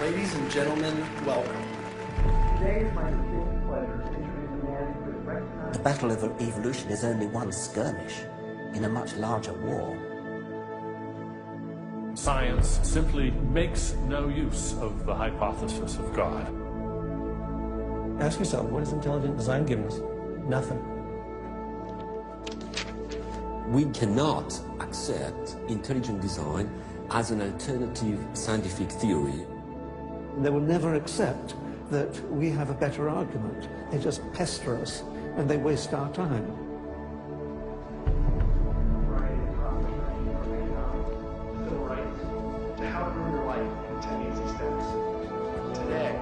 Ladies and gentlemen, welcome. Today is my distinct pleasure to introduce a man who is recognized. The battle of evolution is only one skirmish in a much larger war. Science simply makes no use of the hypothesis of God. Ask yourself, what has intelligent design given us? Nothing. We cannot accept intelligent design as an alternative scientific theory. They will never accept that we have a better argument. They just pester us and they waste our time. Civil rights, to how to ruin your life in 10 easy steps. Today,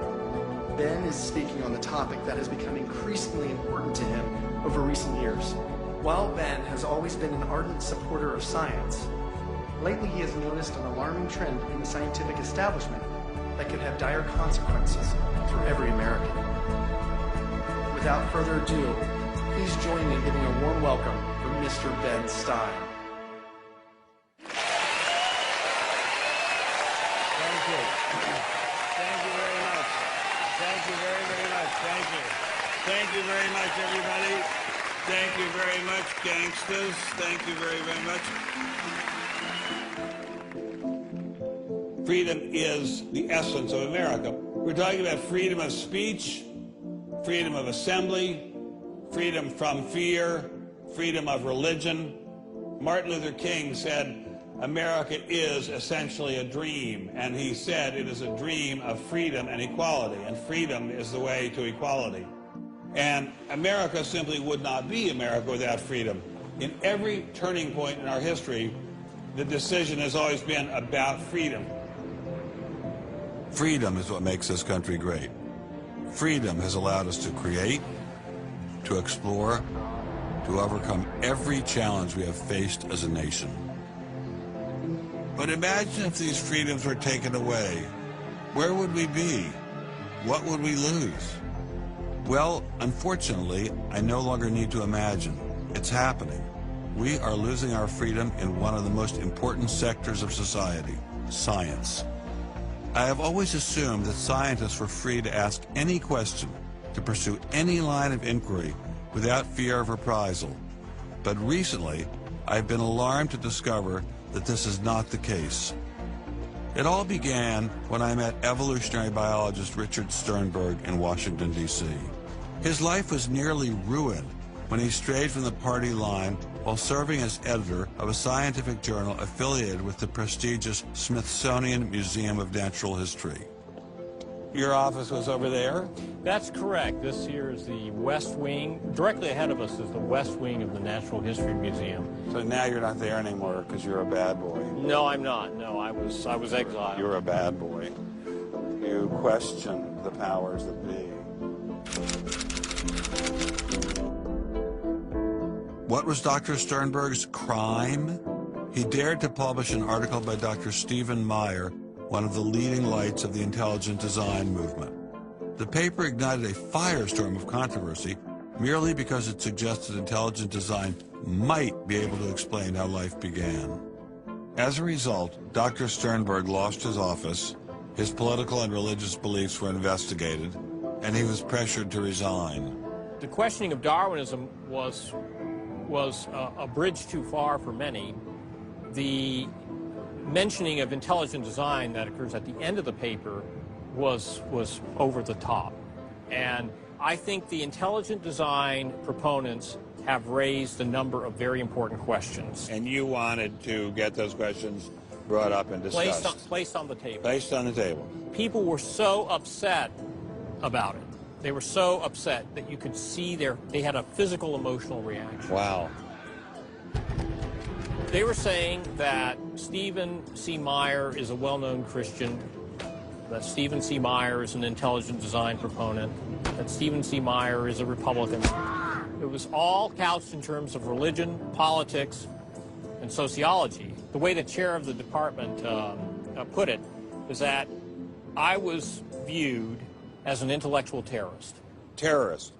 Ben is speaking on the topic that has become increasingly important to him over recent years. While Ben has always been an ardent supporter of science, lately he has noticed an alarming trend in the scientific establishment that could have dire consequences for every American. Without further ado, please join me in giving a warm welcome for Mr. Ben Stein. Thank you. Thank you very much. Thank you very, very much. Thank you. Thank you very much, everybody. Thank you very much, gangsters. Thank you very, very much. Freedom is the essence of America. We're talking about freedom of speech, freedom of assembly, freedom from fear, freedom of religion. Martin Luther King said, America is essentially a dream, and he said it is a dream of freedom and equality, and freedom is the way to equality. And America simply would not be America without freedom. In every turning point in our history, the decision has always been about freedom. Freedom is what makes this country great. Freedom has allowed us to create, to explore, to overcome every challenge we have faced as a nation. But imagine if these freedoms were taken away. Where would we be? What would we lose? Well, unfortunately, I no longer need to imagine. It's happening. We are losing our freedom in one of the most important sectors of society, science. I have always assumed that scientists were free to ask any question, to pursue any line of inquiry without fear of reprisal. But recently, I've been alarmed to discover that this is not the case. It all began when I met evolutionary biologist Richard Sternberg in Washington, D.C. His life was nearly ruined when he strayed from the party line while serving as editor of a scientific journal affiliated with the prestigious Smithsonian Museum of Natural History. Your office was over there? That's correct. This here is the West Wing. Directly ahead of us is the West Wing of the Natural History Museum. So now you're not there anymore because you're a bad boy. No, I'm not. No, I was exiled. You're a bad boy. You question the powers that be. What was Dr. Sternberg's crime? He dared to publish an article by Dr. Stephen Meyer, one of the leading lights of the intelligent design movement. The paper ignited a firestorm of controversy merely because it suggested intelligent design might be able to explain how life began. As a result, Dr. Sternberg lost his office, his political and religious beliefs were investigated, and he was pressured to resign. The questioning of Darwinism was a bridge too far for many. The mentioning of intelligent design that occurs at the end of the paper was over the top. And I think the intelligent design proponents have raised a number of very important questions. And you wanted to get those questions brought up and discussed. Placed on the table. Placed on the table. People were so upset about it. They were so upset that you could see they had a physical, emotional reaction. Wow. They were saying that Stephen C. Meyer is a well-known Christian, that Stephen C. Meyer is an intelligent design proponent, that Stephen C. Meyer is a Republican. It was all couched in terms of religion, politics, and sociology. The way the chair of the department put it is that I was viewed as an intellectual terrorist. Terrorist?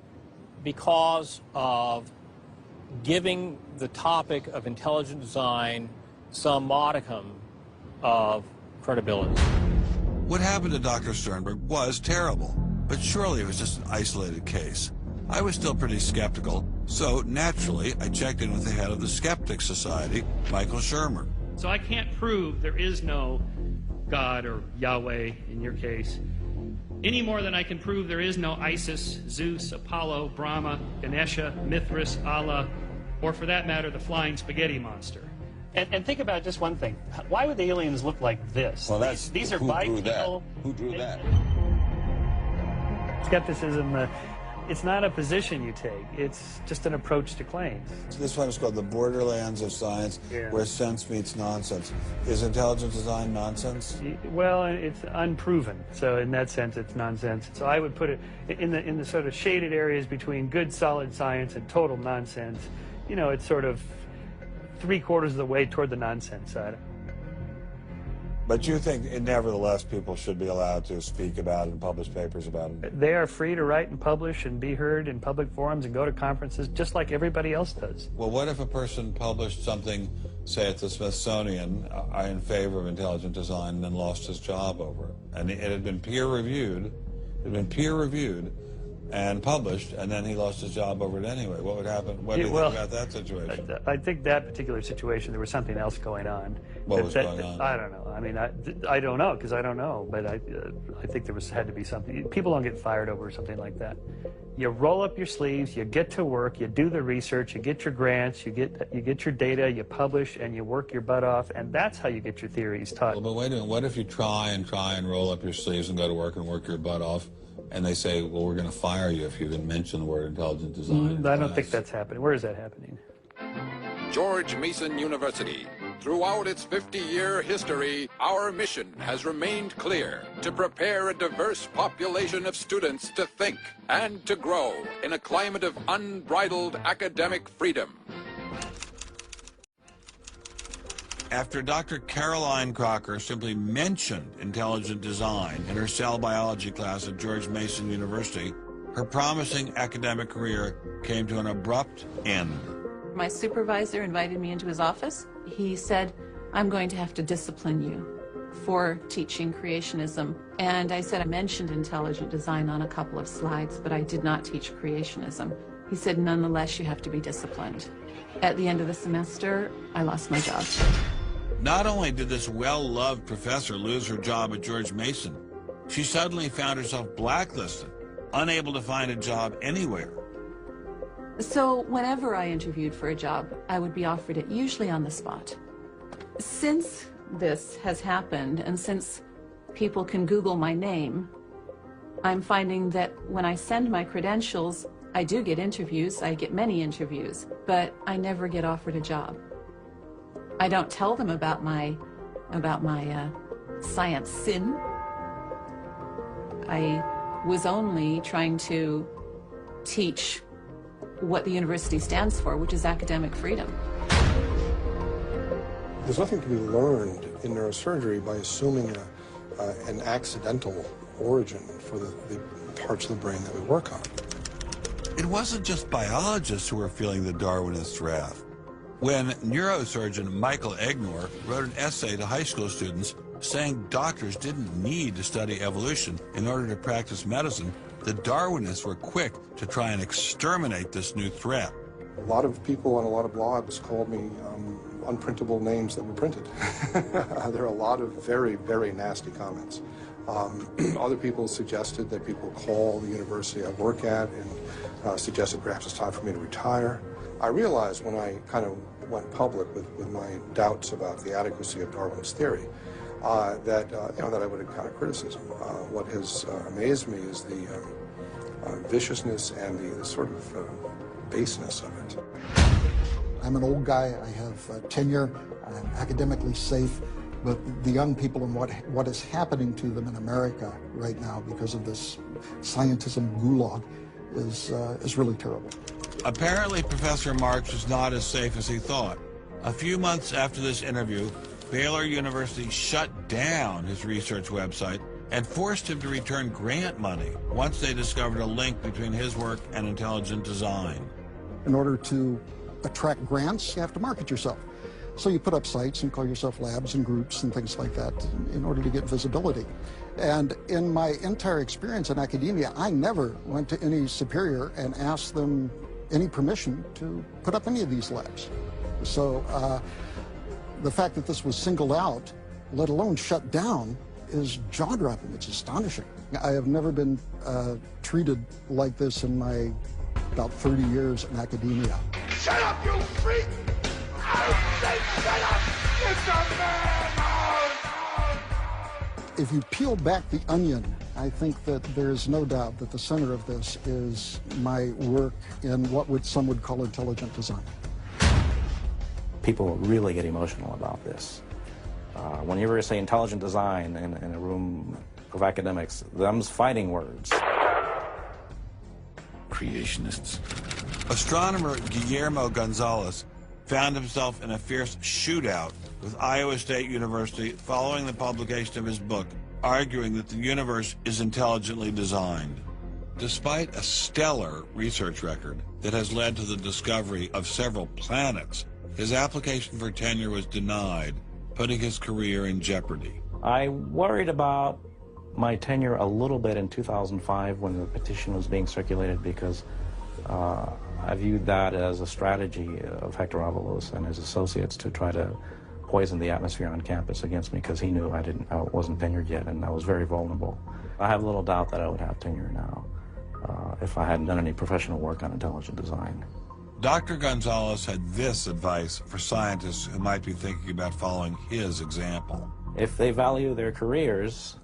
Because of giving the topic of intelligent design some modicum of credibility. What happened to Dr. Sternberg was terrible, but surely it was just an isolated case. I was still pretty skeptical, so naturally I checked in with the head of the Skeptics Society, Michael Shermer. So I can't prove there is no God, or Yahweh in your case, any more than I can prove there is no Isis, Zeus, Apollo, Brahma, Ganesha, Mithras, Allah, or for that matter, the flying spaghetti monster. And think about just one thing. Why would the aliens look like this? Well, these are bipedal. Who drew that? Skepticism, it's not a position you take. It's just an approach to claims. This one is called the borderlands of science, where sense meets nonsense. Is intelligent design nonsense? Well, it's unproven. So in that sense, it's nonsense. So I would put it in the sort of shaded areas between good, solid science and total nonsense. You know, it's sort of 3/4 of the way toward the nonsense side. But you think, nevertheless, people should be allowed to speak about it and publish papers about it? They are free to write and publish and be heard in public forums and go to conferences just like everybody else does. Well, what if a person published something, say at the Smithsonian, in favor of intelligent design, and then lost his job over it? And it had been peer-reviewed, and published, and then he lost his job over it anyway. What would happen? What do you think about that situation? I think that particular situation, there was something else going on. What was going on? I don't know. I mean, I don't know, because I don't know. But I think there had to be something. People don't get fired over something like that. You roll up your sleeves, you get to work, you do the research, you get your grants, you get your data, you publish, and you work your butt off, and that's how you get your theories taught. Well, but wait a minute. What if you try and roll up your sleeves and go to work and work your butt off, and they say, well, we're going to fire you if you didn't mention the word intelligent design? I don't think that's happening. Where is that happening? George Mason University. Throughout its 50-year history, our mission has remained clear: to prepare a diverse population of students to think and to grow in a climate of unbridled academic freedom. After Dr. Caroline Crocker simply mentioned intelligent design in her cell biology class at George Mason University, her promising academic career came to an abrupt end. My supervisor invited me into his office. He said, "I'm going to have to discipline you for teaching creationism." And I said, I mentioned intelligent design on a couple of slides, but I did not teach creationism. He said, "Nonetheless, you have to be disciplined." At the end of the semester, I lost my job. Not only did this well-loved professor lose her job at George Mason, she suddenly found herself blacklisted, unable to find a job anywhere. So whenever I interviewed for a job, I would be offered it, usually on the spot. Since this has happened, and since people can Google my name, I'm finding that when I send my credentials, I do get interviews. I get many interviews, but I never get offered a job. I don't tell them about my science sin. I was only trying to teach what the university stands for, which is academic freedom. There's nothing to be learned in neurosurgery by assuming an accidental origin for the parts of the brain that we work on. It wasn't just biologists who were feeling the Darwinist wrath. When neurosurgeon Michael Egnor wrote an essay to high school students saying doctors didn't need to study evolution in order to practice medicine, the Darwinists were quick to try and exterminate this new threat. A lot of people on a lot of blogs called me unprintable names that were printed. There are a lot of very, very nasty comments. Other people suggested that people call the university I work at and suggested perhaps it's time for me to retire. I realized when I kind of went public with my doubts about the adequacy of Darwin's theory that I would encounter criticism. What has amazed me is the viciousness and the sort of baseness of it. I'm an old guy. I have tenure. I'm academically safe. But the young people and what is happening to them in America right now because of this scientism gulag is really terrible. Apparently, Professor Marks was not as safe as he thought. A few months after this interview, Baylor University shut down his research website and forced him to return grant money once they discovered a link between his work and intelligent design. In order to attract grants, you have to market yourself. So you put up sites and call yourself labs and groups and things like that in order to get visibility. And in my entire experience in academia, I never went to any superior and asked them any permission to put up any of these labs. So the fact that this was singled out, let alone shut down, is jaw-dropping. It's astonishing. I have never been treated like this in my about 30 years in academia. Shut up, you freak! I say shut up! It's a man! If you peel back the onion, I think that there is no doubt that the center of this is my work in what some would call intelligent design. People really get emotional about this. Whenever you say intelligent design in a room of academics, them's fighting words. Creationists. Astronomer Guillermo Gonzalez found himself in a fierce shootout with Iowa State University following the publication of his book, arguing that the universe is intelligently designed. Despite a stellar research record that has led to the discovery of several planets, his application for tenure was denied, putting his career in jeopardy. I worried about my tenure a little bit in 2005 when the petition was being circulated because I viewed that as a strategy of Hector Avalos and his associates to try to poison the atmosphere on campus against me because he knew I wasn't tenured yet and I was very vulnerable. I have little doubt that I would have tenure now if I hadn't done any professional work on intelligent design. Dr. Gonzalez had this advice for scientists who might be thinking about following his example. If they value their careers,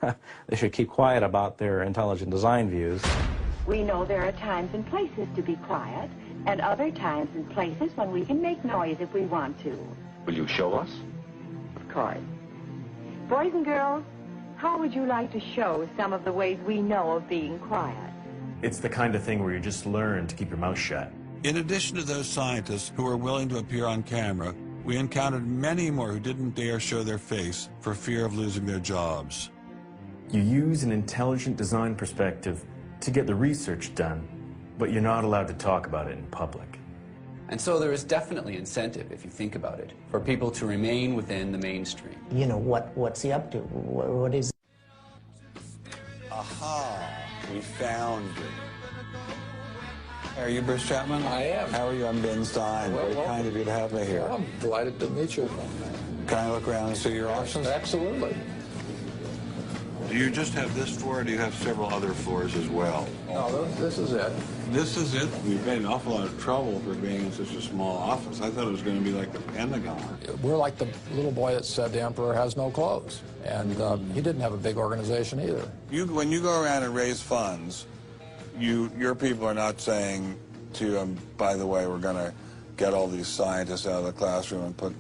they should keep quiet about their intelligent design views. We know there are times and places to be quiet, and other times and places when we can make noise if we want to. Will you show us? Of course. Boys and girls, how would you like to show some of the ways we know of being quiet? It's the kind of thing where you just learn to keep your mouth shut. In addition to those scientists who were willing to appear on camera, we encountered many more who didn't dare show their face for fear of losing their jobs. You use an intelligent design perspective to get the research done, but you're not allowed to talk about it in public. And so there is definitely incentive, if you think about it, for people to remain within the mainstream. You know, what's he up to? What is... Aha, we found you. Are you Bruce Chapman? I am. How are you? I'm Ben Stein. Well, Very kind of you to have me here. Well, I'm delighted to meet you. Can I look around and see your options? Absolutely. Do you just have this floor, or do you have several other floors as well? No, this is it. This is it? We've made an awful lot of trouble for being in such a small office. I thought it was going to be like the Pentagon. We're like the little boy that said the emperor has no clothes. And he didn't have a big organization either. When you go around and raise funds, your people are not saying to them, by the way, we're going to get all these scientists out of the classroom and put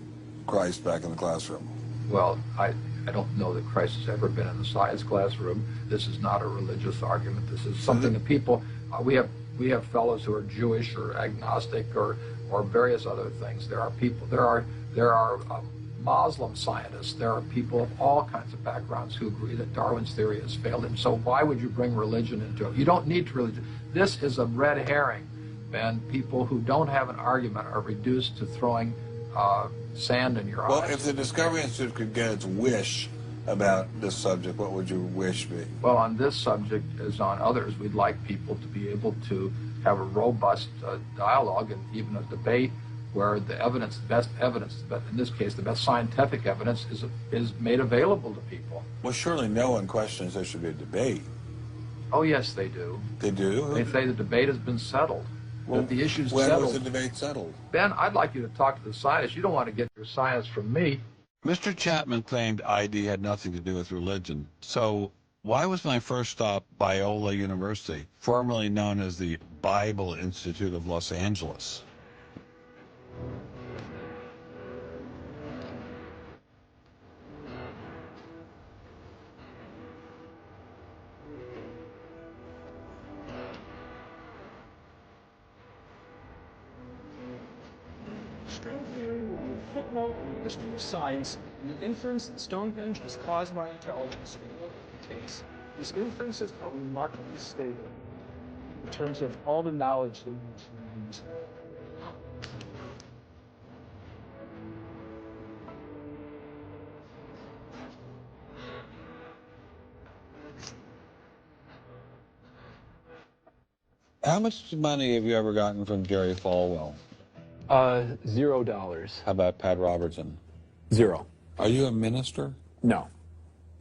Christ back in the classroom. Well, I don't know that Christ has ever been in the science classroom. This is not a religious argument. This is something that people, we have fellows who are Jewish or agnostic or various other things. There are people, there are Muslim scientists. There are people of all kinds of backgrounds who agree that Darwin's theory has failed. And so why would you bring religion into it? You don't need religion. This is a red herring. And people who don't have an argument are reduced to throwing sand in your eyes. Well, if the Discovery Institute could get its wish about this subject, what would your wish be? Well, on this subject, as on others, we'd like people to be able to have a robust dialogue and even a debate where the evidence, the best evidence, but in this case, the best scientific evidence is made available to people. Well, surely no one questions there should be a debate. Oh, yes, they do. They do? They say the debate has been settled. Well, the issue's when settled. was the debate settled? Ben, I'd like you to talk to the scientists. You don't want to get your science from me. Mr. Chapman claimed ID had nothing to do with religion. So why was my first stop Biola University, formerly known as the Bible Institute of Los Angeles? String theory will be a footnote in the history of science, and the inference that Stonehenge is caused by intelligence takes. These inferences are remarkably stable in terms of all the knowledge they use. How much money have you ever gotten from Jerry Falwell? $0. How about Pat Robertson? 0. Are you a minister? No.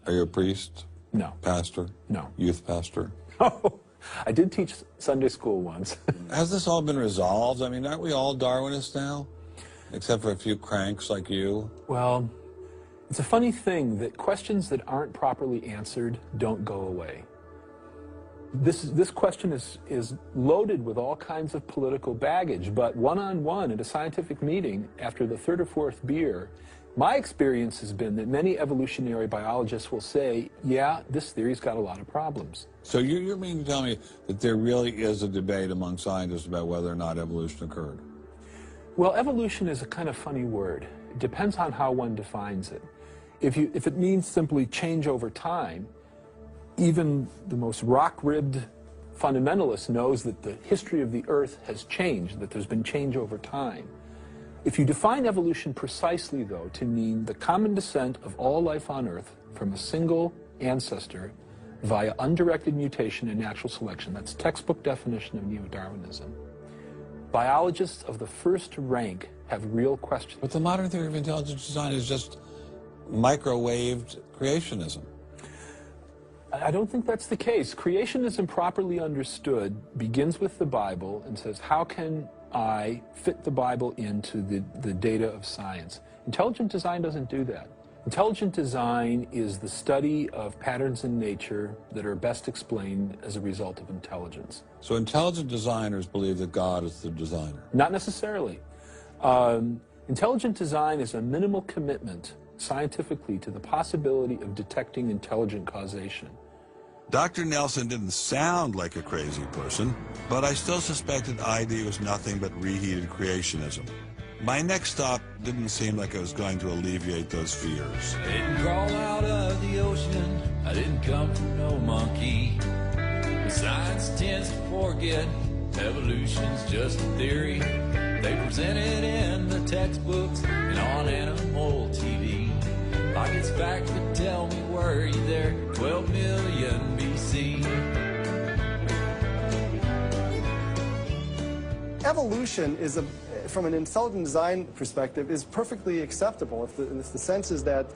Are you a priest? No. Pastor? No. Youth pastor? Oh, I did teach Sunday school once. Has this all been resolved? I mean, aren't we all Darwinists now? Except for a few cranks like you? Well, it's a funny thing that questions that aren't properly answered don't go away. This question is loaded with all kinds of political baggage, but one-on-one at a scientific meeting after the third or fourth beer, my experience has been that many evolutionary biologists will say, yeah, this theory's got a lot of problems. So you mean to tell me that there really is a debate among scientists about whether or not evolution occurred? Well, evolution is a kind of funny word. It depends on how one defines it. If it means simply change over time, even the most rock-ribbed fundamentalist knows that the history of the Earth has changed, that there's been change over time. If you define evolution precisely, though, to mean the common descent of all life on Earth from a single ancestor via undirected mutation and natural selection, that's textbook definition of neo-Darwinism, biologists of the first rank have real questions. But the modern theory of intelligent design is just microwaved creationism. I don't think that's the case. Creationism, properly understood, begins with the Bible and says, how can I fit the Bible into the data of science? Intelligent design doesn't do that. Intelligent design is the study of patterns in nature that are best explained as a result of intelligence. So intelligent designers believe that God is the designer? Not necessarily. Intelligent design is a minimal commitment scientifically to the possibility of detecting intelligent causation. Dr. Nelson didn't sound like a crazy person, but I still suspected ID was nothing but reheated creationism. My next stop didn't seem like it was going to alleviate those fears. I didn't crawl out of the ocean, I didn't come from no monkey. But science tends to forget evolution's just a theory. They present it in the textbooks and on animal TV. Like it's fact, but tell me, were you there 12 million BC? Evolution is from an intelligent design perspective, is perfectly acceptable if the sense is that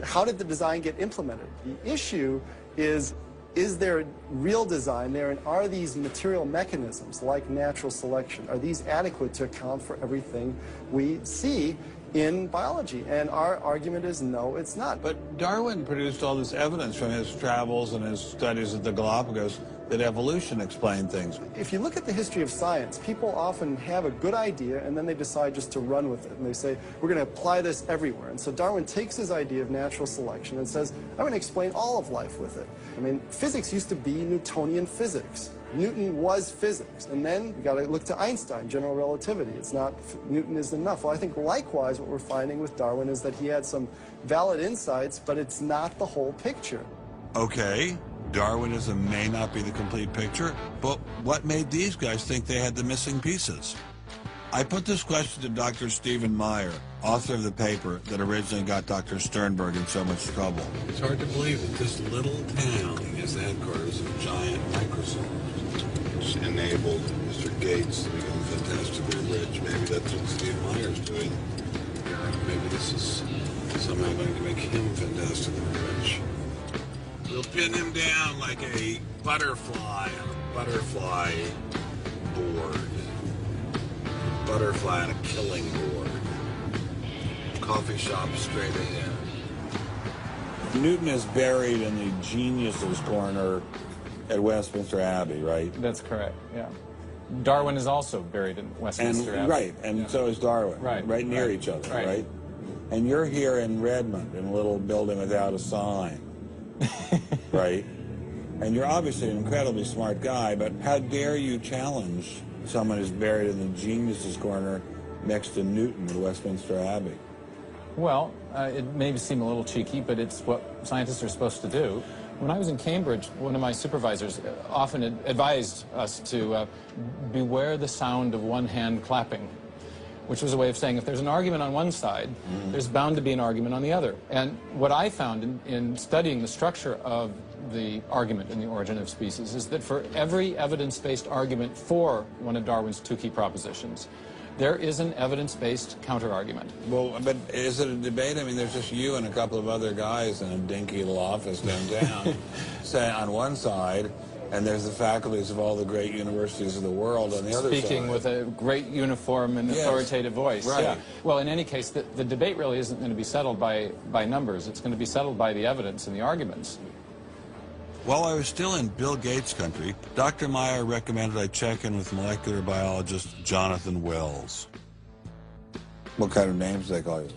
how did the design get implemented? The issue is there real design there, and are these material mechanisms like natural selection, are these adequate to account for everything we see in biology? And our argument is no, it's not. But Darwin produced all this evidence from his travels and his studies at the Galapagos that evolution explained things. If you look at the history of science, people often have a good idea and then they decide just to run with it. And they say, we're going to apply this everywhere. And so Darwin takes his idea of natural selection and says, I'm going to explain all of life with it. I mean, physics used to be Newtonian physics. Newton was physics. And then you got to look to Einstein, general relativity. It's not, Newton isn't enough. Well, I think likewise what we're finding with Darwin is that he had some valid insights, but it's not the whole picture. Okay, Darwinism may not be the complete picture, but what made these guys think they had the missing pieces? I put this question to Dr. Stephen Meyer, author of the paper that originally got Dr. Sternberg in so much trouble. It's hard to believe that this little town is the headquarters of Giant Microsoft, which enabled Mr. Gates to become fantastically rich. Maybe that's what Steve Meyer's doing. Maybe this is somehow going to make him fantastically rich. We'll pin him down like a butterfly on a butterfly board. Butterfly on a killing board. Coffee shop straight ahead. Newton is buried in the geniuses corner at Westminster Abbey, right? That's correct, yeah. Darwin is also buried in Westminster Abbey. Right, and so is Darwin. Right near each other, right? And you're here in Redmond, in a little building without a sign. Right? And you're obviously an incredibly smart guy, but how dare you challenge someone who's buried in the geniuses corner next to Newton at Westminster Abbey? Well, it may seem a little cheeky, but it's what scientists are supposed to do. When I was in Cambridge, one of my supervisors often advised us to beware the sound of one hand clapping, which was a way of saying if there's an argument on one side, there's bound to be an argument on the other. And what I found in studying the structure of the argument in The Origin of Species is that for every evidence-based argument for one of Darwin's two key propositions, there is an evidence-based counter-argument. Well, but is it a debate? I mean, there's just you and a couple of other guys in a dinky little office downtown, say on one side, and there's the faculties of all the great universities of the world on the other side. Speaking with a great uniform and authoritative voice. Right. Yeah. Well, in any case, the debate really isn't going to be settled by numbers. It's going to be settled by the evidence and the arguments. While I was still in Bill Gates country, Dr. Meyer recommended I check in with molecular biologist Jonathan Wells. What kind of names do they call you?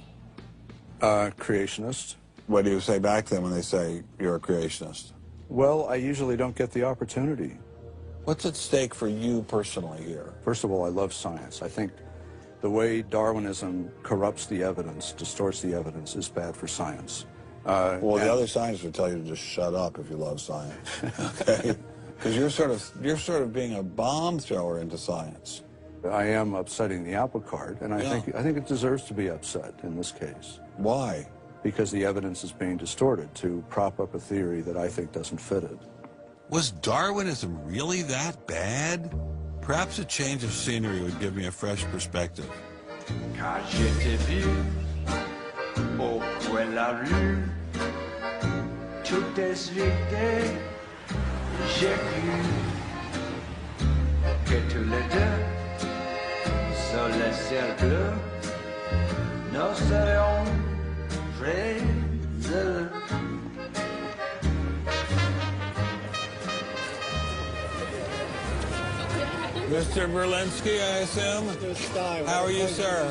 Creationist. What do you say back to them when they say you're a creationist? Well, I usually don't get the opportunity. What's at stake for you personally here? First of all, I love science. I think the way Darwinism corrupts the evidence, distorts the evidence, is bad for science. Well, the other science would tell you to just shut up if you love science, okay? Because you're sort of being a bomb thrower into science. I am upsetting the apple cart, and I think it deserves to be upset in this case. Why? Because the evidence is being distorted to prop up a theory that I think doesn't fit it. Was Darwinism really that bad? Perhaps a change of scenery would give me a fresh perspective. Quand je t'ai vu au coin de la rue, tout de suite j'ai cru que tous les deux sur le ciel bleu nous serions très heureux. Mr. Berlinski, I assume? How are you, sir?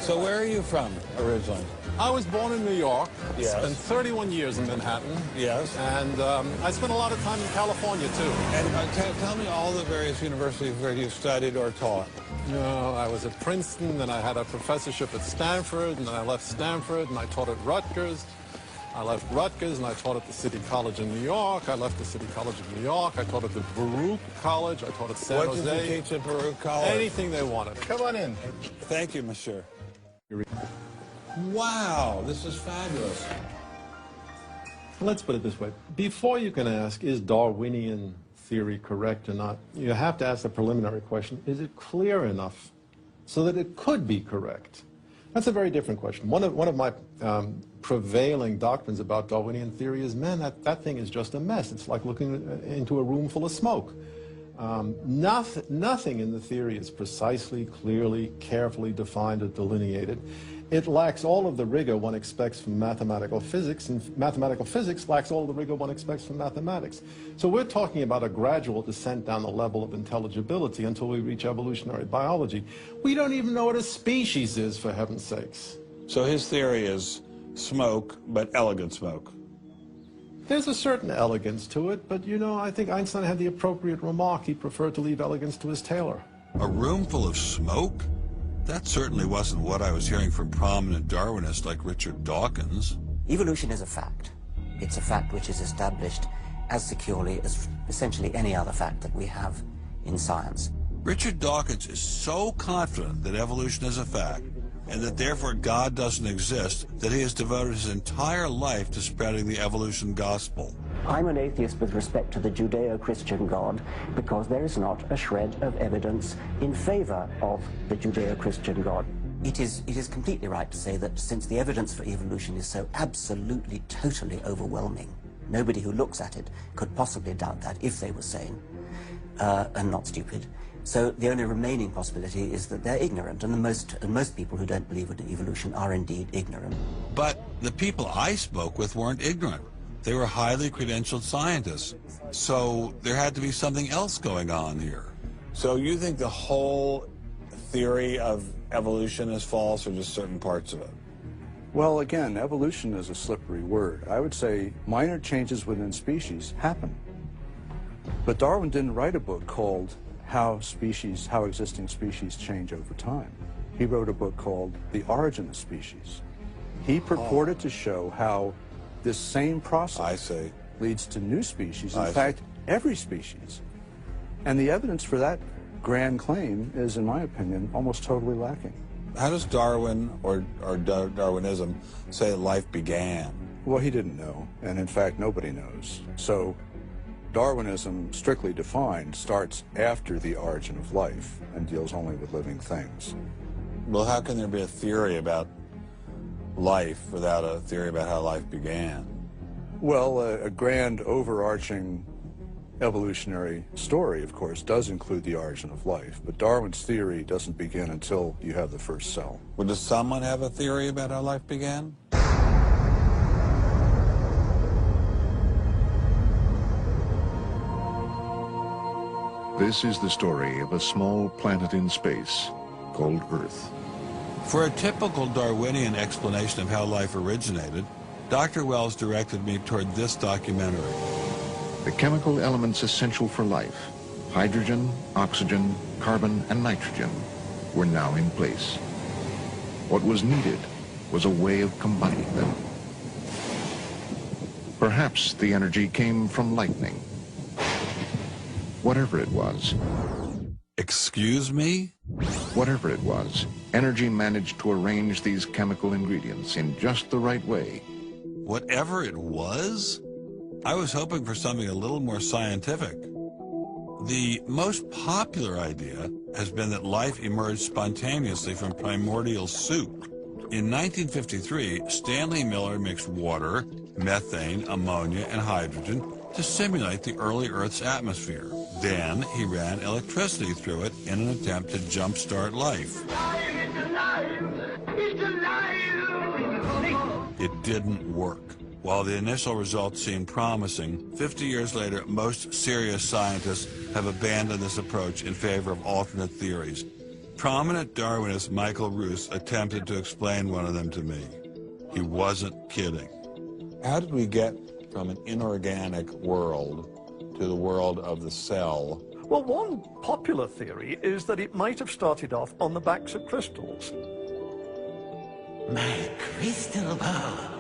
So where are you from originally? I was born in New York. Yes. Spent 31 years in Manhattan. Yes. And I spent a lot of time in California, too. And tell me all the various universities where you studied or taught. No, I was at Princeton, then I had a professorship at Stanford, and then I left Stanford, and I taught at Rutgers. I left Rutgers, and I taught at the City College in New York. I left the City College of New York. I taught at the Baruch College. I taught at San Jose. What did you teach at Baruch College? Anything they wanted. Come on in. Thank you, monsieur. Wow, this is fabulous. Let's put it this way. Before you can ask, is Darwinian theory correct or not, you have to ask the preliminary question, is it clear enough so that it could be correct? That's a very different question. One of my prevailing doctrines about Darwinian theory is, man, that thing is just a mess. It's like looking into a room full of smoke. Nothing in the theory is precisely, clearly, carefully defined or delineated. It lacks all of the rigor one expects from mathematical physics, and mathematical physics lacks all of the rigor one expects from mathematics. So we're talking about a gradual descent down the level of intelligibility until we reach evolutionary biology. We don't even know what a species is, for heaven's sakes. So his theory is smoke, but elegant smoke. There's a certain elegance to it, but you know, I think Einstein had the appropriate remark. He preferred to leave elegance to his tailor. A room full of smoke? That certainly wasn't what I was hearing from prominent Darwinists like Richard Dawkins. Evolution is a fact. It's a fact which is established as securely as essentially any other fact that we have in science. Richard Dawkins is so confident that evolution is a fact, and that therefore God doesn't exist, that he has devoted his entire life to spreading the evolution gospel. I'm an atheist with respect to the Judeo-Christian God because there is not a shred of evidence in favor of the Judeo-Christian God. It is completely right to say that since the evidence for evolution is so absolutely, totally overwhelming, nobody who looks at it could possibly doubt that if they were sane and not stupid. So the only remaining possibility is that they're ignorant, and most people who don't believe in evolution are indeed ignorant. But the people I spoke with weren't ignorant. They were highly credentialed scientists. So there had to be something else going on here. So you think the whole theory of evolution is false, or just certain parts of it? Well, again, evolution is a slippery word. I would say minor changes within species happen. But Darwin didn't write a book called How Existing Species Change Over Time. He wrote a book called The Origin of Species. He purported to show how this same process leads to new species, in fact, every species. And the evidence for that grand claim is, in my opinion, almost totally lacking. How does Darwin or Darwinism say life began? Well, he didn't know, and in fact, nobody knows. So Darwinism, strictly defined, starts after the origin of life and deals only with living things. Well, how can there be a theory about life without a theory about how life began? Well, a grand overarching evolutionary story, of course, does include the origin of life, but Darwin's theory doesn't begin until you have the first cell. Well, does someone have a theory about how life began? This is the story of a small planet in space called Earth. For a typical Darwinian explanation of how life originated, Dr. Wells directed me toward this documentary. The chemical elements essential for life, hydrogen, oxygen, carbon, and nitrogen, were now in place. What was needed was a way of combining them. Perhaps the energy came from lightning. Whatever it was. Excuse me? Whatever it was, energy managed to arrange these chemical ingredients in just the right way. Whatever it was? I was hoping for something a little more scientific. The most popular idea has been that life emerged spontaneously from primordial soup. In 1953, Stanley Miller mixed water, methane, ammonia, and hydrogen to simulate the early Earth's atmosphere. Then he ran electricity through it in an attempt to jumpstart life. It's alive! It's alive! It didn't work. While the initial results seemed promising, 50 years later, most serious scientists have abandoned this approach in favor of alternate theories. Prominent Darwinist Michael Roos attempted to explain one of them to me. He wasn't kidding. How did we get from an inorganic world to the world of the cell? Well, one popular theory is that it might have started off on the backs of crystals. My crystal ball.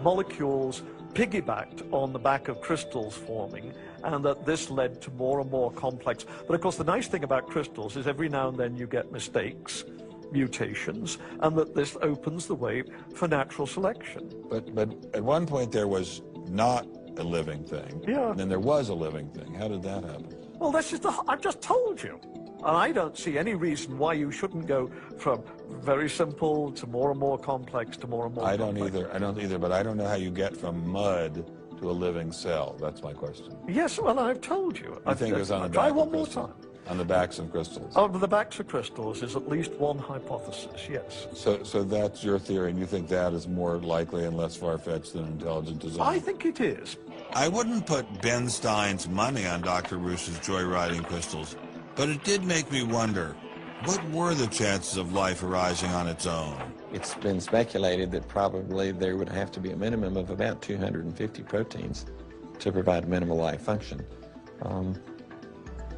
Molecules piggybacked on the back of crystals forming, and that this led to more and more complex. But of course, the nice thing about crystals is every now and then you get mistakes, mutations, and that this opens the way for natural selection. But at one point there was not a living thing. Yeah. And then there was a living thing. How did that happen? Well, this is I've just told you. And I don't see any reason why you shouldn't go from very simple to more and more complex to more and more complex. I don't either, but I don't know how you get from mud to a living cell. That's my question. Yes, well, I've told you. I think it was on the back of crystals. On the backs of crystals. Oh, the backs of crystals is at least one hypothesis, yes. So that's your theory, and you think that is more likely and less far-fetched than intelligent design? I think it is. I wouldn't put Ben Stein's money on Dr. Roos's joyriding crystals, but it did make me wonder, what were the chances of life arising on its own? It's been speculated that probably there would have to be a minimum of about 250 proteins to provide minimal life function.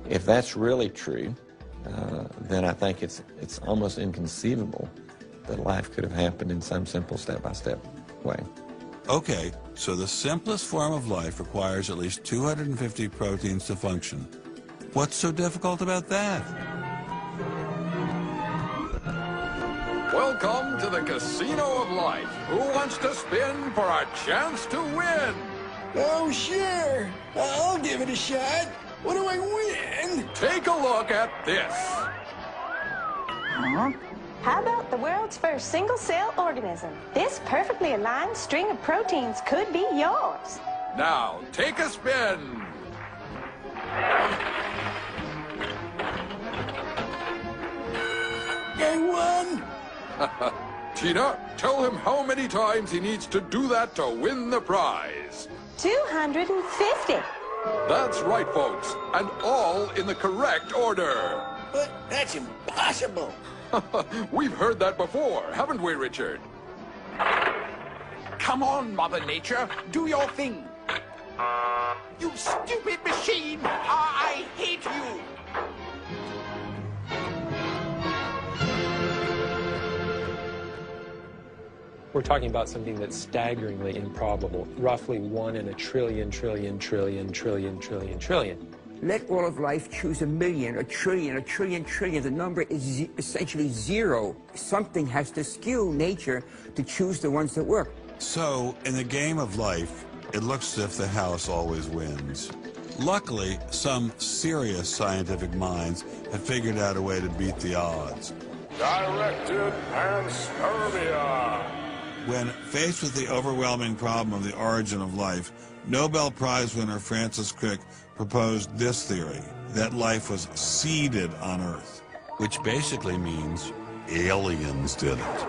If that's really true, then I think it's almost inconceivable that life could have happened in some simple step-by-step way. Okay, so the simplest form of life requires at least 250 proteins to function. What's so difficult about that? Welcome to the Casino of Life. Who wants to spin for a chance to win? Oh, sure. I'll give it a shot. What do I win? Take a look at this. Huh? How about the world's first single-cell organism? This perfectly aligned string of proteins could be yours. Now, take a spin. I won. Tina, tell him how many times he needs to do that to win the prize. 250. That's right, folks, and all in the correct order. But that's impossible. We've heard that before, haven't we, Richard? Come on, Mother Nature, do your thing. You stupid machine! I hate you! We're talking about something that's staggeringly improbable, roughly 1 in a trillion, trillion, trillion, trillion, trillion, trillion. Let all of life choose a million, a trillion, trillion. The number is essentially zero. Something has to skew nature to choose the ones that work. So, in the game of life, it looks as if the house always wins. Luckily, some serious scientific minds have figured out a way to beat the odds. Directed panspermia. When faced with the overwhelming problem of the origin of life, Nobel Prize winner Francis Crick proposed this theory, that life was seeded on Earth, which basically means aliens did it.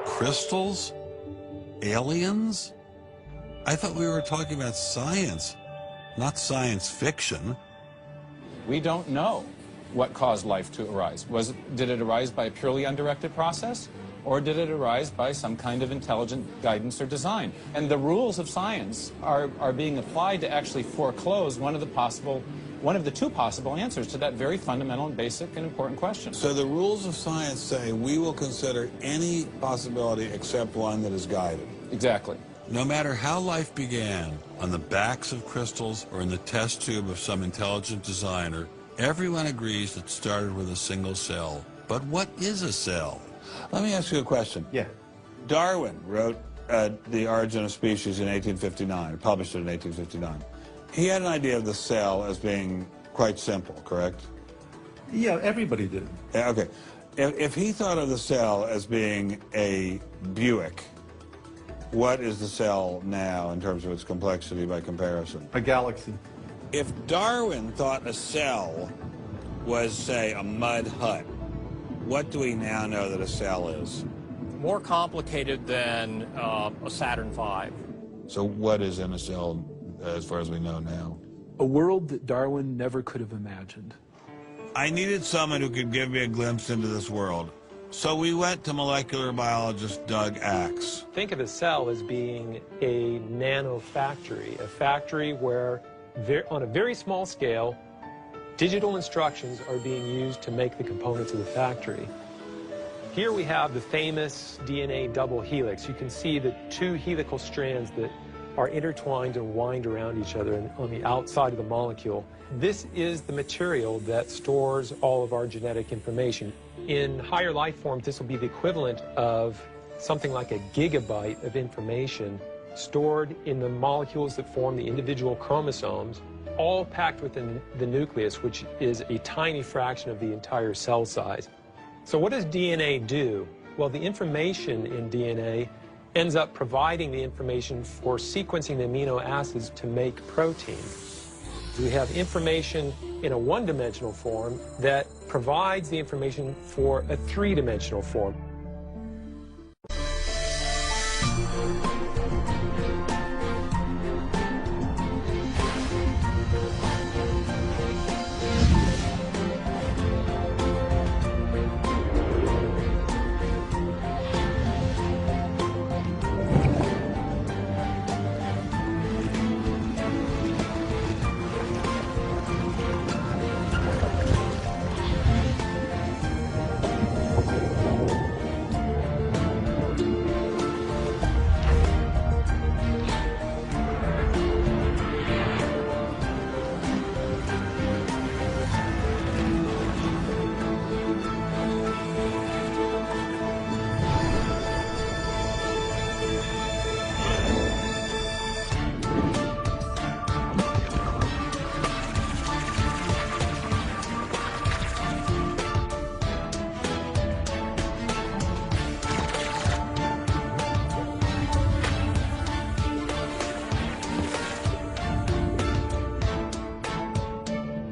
Crystals? Aliens? I thought we were talking about science, not science fiction. We don't know what caused life to arise. Did it arise by a purely undirected process, or did it arise by some kind of intelligent guidance or design? And the rules of science are being applied to actually foreclose one of the two possible answers to that very fundamental and basic and important question. So the rules of science say we will consider any possibility except one that is guided. Exactly. No matter how life began, on the backs of crystals or in the test tube of some intelligent designer, everyone agrees it started with a single cell. But what is a cell? Let me ask you a question. Yeah. Darwin wrote The Origin of Species in 1859, published it in 1859. He had an idea of the cell as being quite simple, correct? Yeah, everybody did. Okay. If he thought of the cell as being a Buick, what is the cell now in terms of its complexity by comparison? A galaxy. If Darwin thought a cell was, say, a mud hut, what do we now know that a cell is? More complicated than a Saturn V. So what is in a cell as far as we know now? A world that Darwin never could have imagined. I needed someone who could give me a glimpse into this world. So we went to molecular biologist Doug Axe. Think of a cell as being a nanofactory, a factory where, on a very small scale, digital instructions are being used to make the components of the factory. Here we have the famous DNA double helix. You can see the two helical strands that are intertwined and wind around each other on the outside of the molecule. This is the material that stores all of our genetic information. In higher life forms, this will be the equivalent of something like a gigabyte of information stored in the molecules that form the individual chromosomes, all packed within the nucleus, which is a tiny fraction of the entire cell size. So what does DNA do? Well, the information in DNA ends up providing the information for sequencing the amino acids to make protein. We have information in a one-dimensional form that provides the information for a three-dimensional form.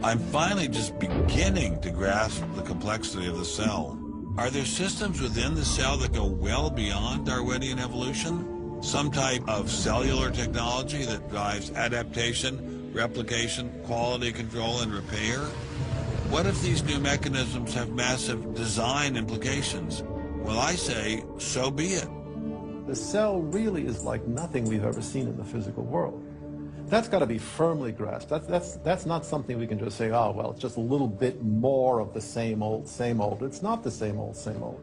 I'm finally just beginning to grasp the complexity of the cell. Are there systems within the cell that go well beyond Darwinian evolution? Some type of cellular technology that drives adaptation, replication, quality control, and repair? What if these new mechanisms have massive design implications? Well, I say, so be it. The cell really is like nothing we've ever seen in the physical world. That's got to be firmly grasped. That's not something we can just say, oh, well, it's just a little bit more of the same old, same old. It's not the same old, same old.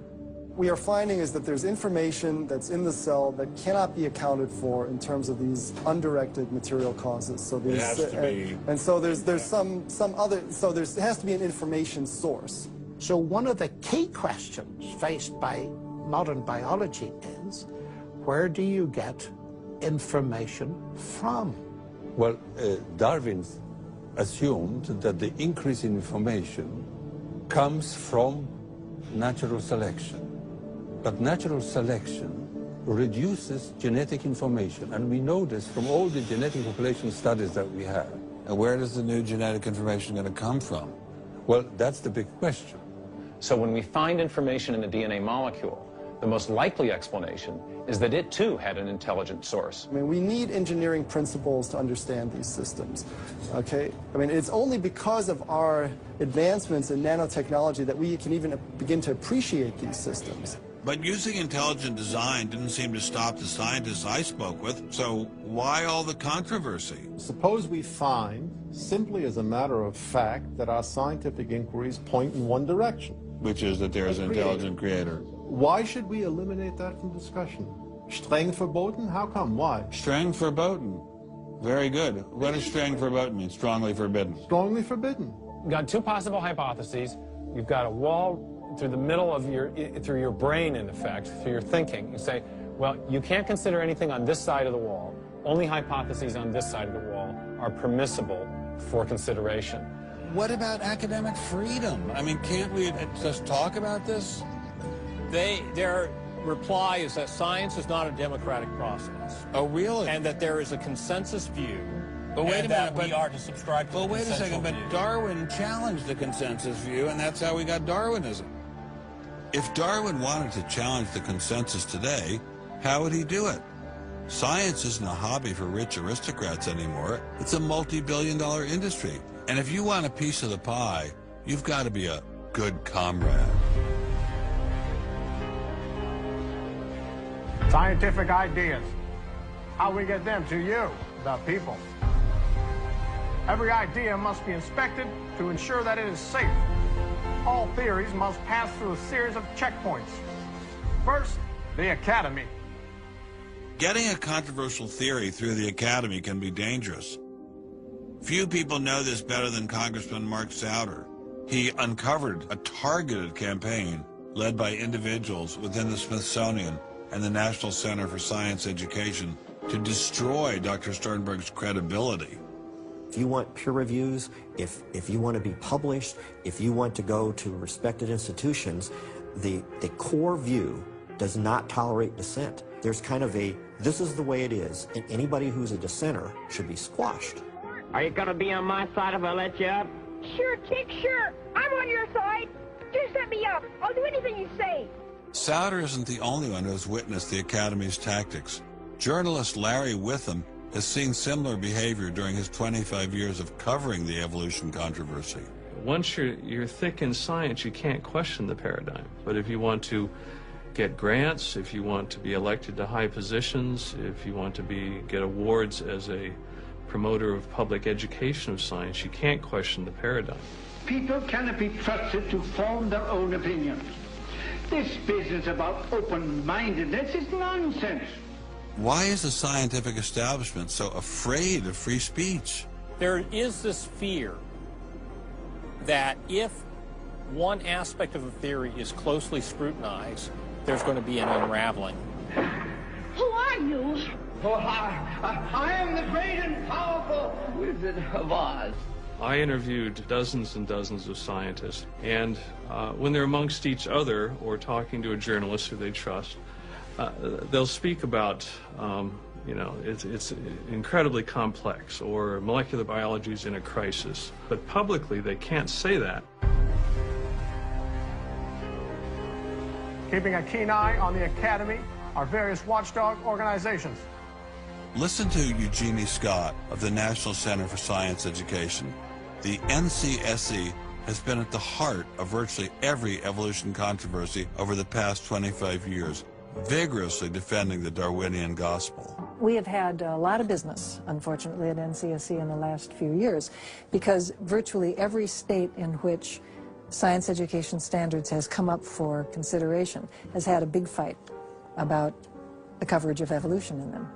We are finding is that there's information that's in the cell that cannot be accounted for in terms of these undirected material causes. So there's, it has to be. And so there's some other, so it has to be an information source. So one of the key questions faced by modern biology is, where do you get information from? Well, Darwin assumed that the increase in information comes from natural selection. But natural selection reduces genetic information, and we know this from all the genetic population studies that we have. And where does the new genetic information going to come from? Well, that's the big question. So when we find information in the DNA molecule, the most likely explanation is that it too had an intelligent source. I mean, we need engineering principles to understand these systems, okay? I mean, it's only because of our advancements in nanotechnology that we can even begin to appreciate these systems. But using intelligent design didn't seem to stop the scientists I spoke with, so why all the controversy? Suppose we find, simply as a matter of fact, that our scientific inquiries point in one direction. Which is that there is an intelligent creator. Why should we eliminate that from discussion? Streng verboten? How come? Why? Streng verboten. Very good. What does streng verboten mean? Strongly forbidden. Strongly forbidden. You've got two possible hypotheses. You've got a wall through the middle of through your brain, in effect, through your thinking. You say, well, you can't consider anything on this side of the wall. Only hypotheses on this side of the wall are permissible for consideration. What about academic freedom? I mean, can't we just talk about this? Their reply is that science is not a democratic process. Oh, really? And that there is a consensus view. But wait a minute, we are to subscribe to Well, wait a second, but Darwin challenged the consensus view, and that's how we got Darwinism. If Darwin wanted to challenge the consensus today, how would he do it? Science isn't a hobby for rich aristocrats anymore. It's a multi-billion-dollar industry. And if you want a piece of the pie, you've got to be a good comrade. Scientific ideas. How we get them to you, the people. Every idea must be inspected to ensure that it is safe. All theories must pass through a series of checkpoints. First, the academy. Getting a controversial theory through the academy can be dangerous. Few people know this better than Congressman Mark Souder. He uncovered a targeted campaign led by individuals within the Smithsonian and the National Center for Science Education to destroy Dr. Sternberg's credibility. If you want peer reviews, if you want to be published, if you want to go to respected institutions, the core view does not tolerate dissent. There's kind of a, this is the way it is, and anybody who's a dissenter should be squashed. Are you going to be on my side if I let you up? Sure, Chick, sure. I'm on your side. Just let me up. I'll do anything you say. Souder isn't the only one who has witnessed the Academy's tactics. Journalist Larry Witham has seen similar behavior during his 25 years of covering the evolution controversy. Once you're thick in science, you can't question the paradigm. But if you want to get grants, if you want to be elected to high positions, if you want to get awards as a promoter of public education of science, you can't question the paradigm. People cannot be trusted to form their own opinions. This business about open-mindedness is nonsense. Why is the scientific establishment so afraid of free speech? There is this fear that if one aspect of a theory is closely scrutinized, there's going to be an unraveling. Who are you? Oh, I am the great and powerful Wizard of Oz. I interviewed dozens and dozens of scientists, and when they're amongst each other or talking to a journalist who they trust, they'll speak about, it's incredibly complex, or molecular biology is in a crisis. But publicly, they can't say that. Keeping a keen eye on the Academy are various watchdog organizations. Listen to Eugenie Scott of the National Center for Science Education. The NCSE has been at the heart of virtually every evolution controversy over the past 25 years, vigorously defending the Darwinian gospel. We have had a lot of business, unfortunately, at NCSE in the last few years, because virtually every state in which science education standards has come up for consideration has had a big fight about the coverage of evolution in them.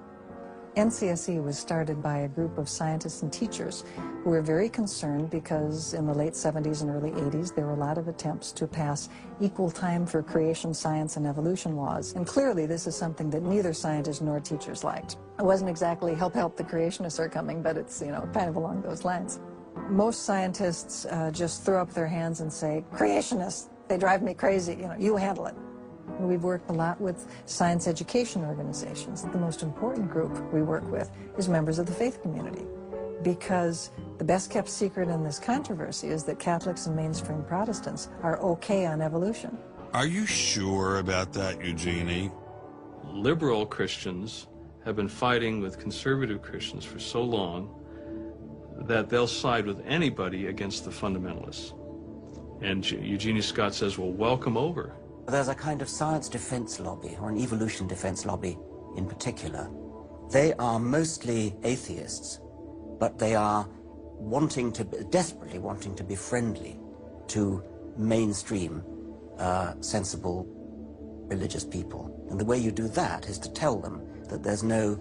NCSE was started by a group of scientists and teachers who were very concerned because in the late 70s and early 80s there were a lot of attempts to pass equal time for creation science and evolution laws. And clearly this is something that neither scientists nor teachers liked. It wasn't exactly help the creationists are coming, but it's, you know, kind of along those lines. Most scientists just throw up their hands and say, creationists, they drive me crazy, you know, you handle it. We've worked a lot with science education organizations. The most important group we work with is members of the faith community, because the best kept secret in this controversy is that Catholics and mainstream Protestants are okay on evolution. Are you sure about that, Eugenie? Liberal Christians have been fighting with conservative Christians for so long that they'll side with anybody against the fundamentalists. And Eugenie Scott says, well, welcome over. There's a kind of science defense lobby, or an evolution defense lobby in particular. They are mostly atheists, but they are desperately wanting to be friendly to mainstream, sensible religious people. And the way you do that is to tell them that there's no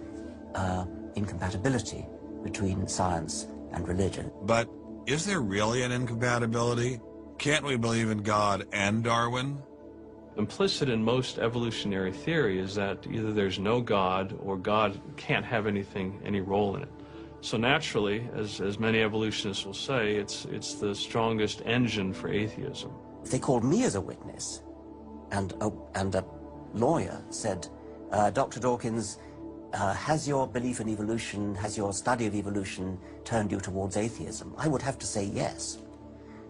incompatibility between science and religion. But is there really an incompatibility? Can't we believe in God and Darwin? Implicit in most evolutionary theory is that either there's no God or God can't have any role in it. So naturally, as many evolutionists will say, it's the strongest engine for atheism. If they called me as a witness, and a lawyer said, Dr. Dawkins, has your belief in evolution, has your study of evolution turned you towards atheism? I would have to say yes.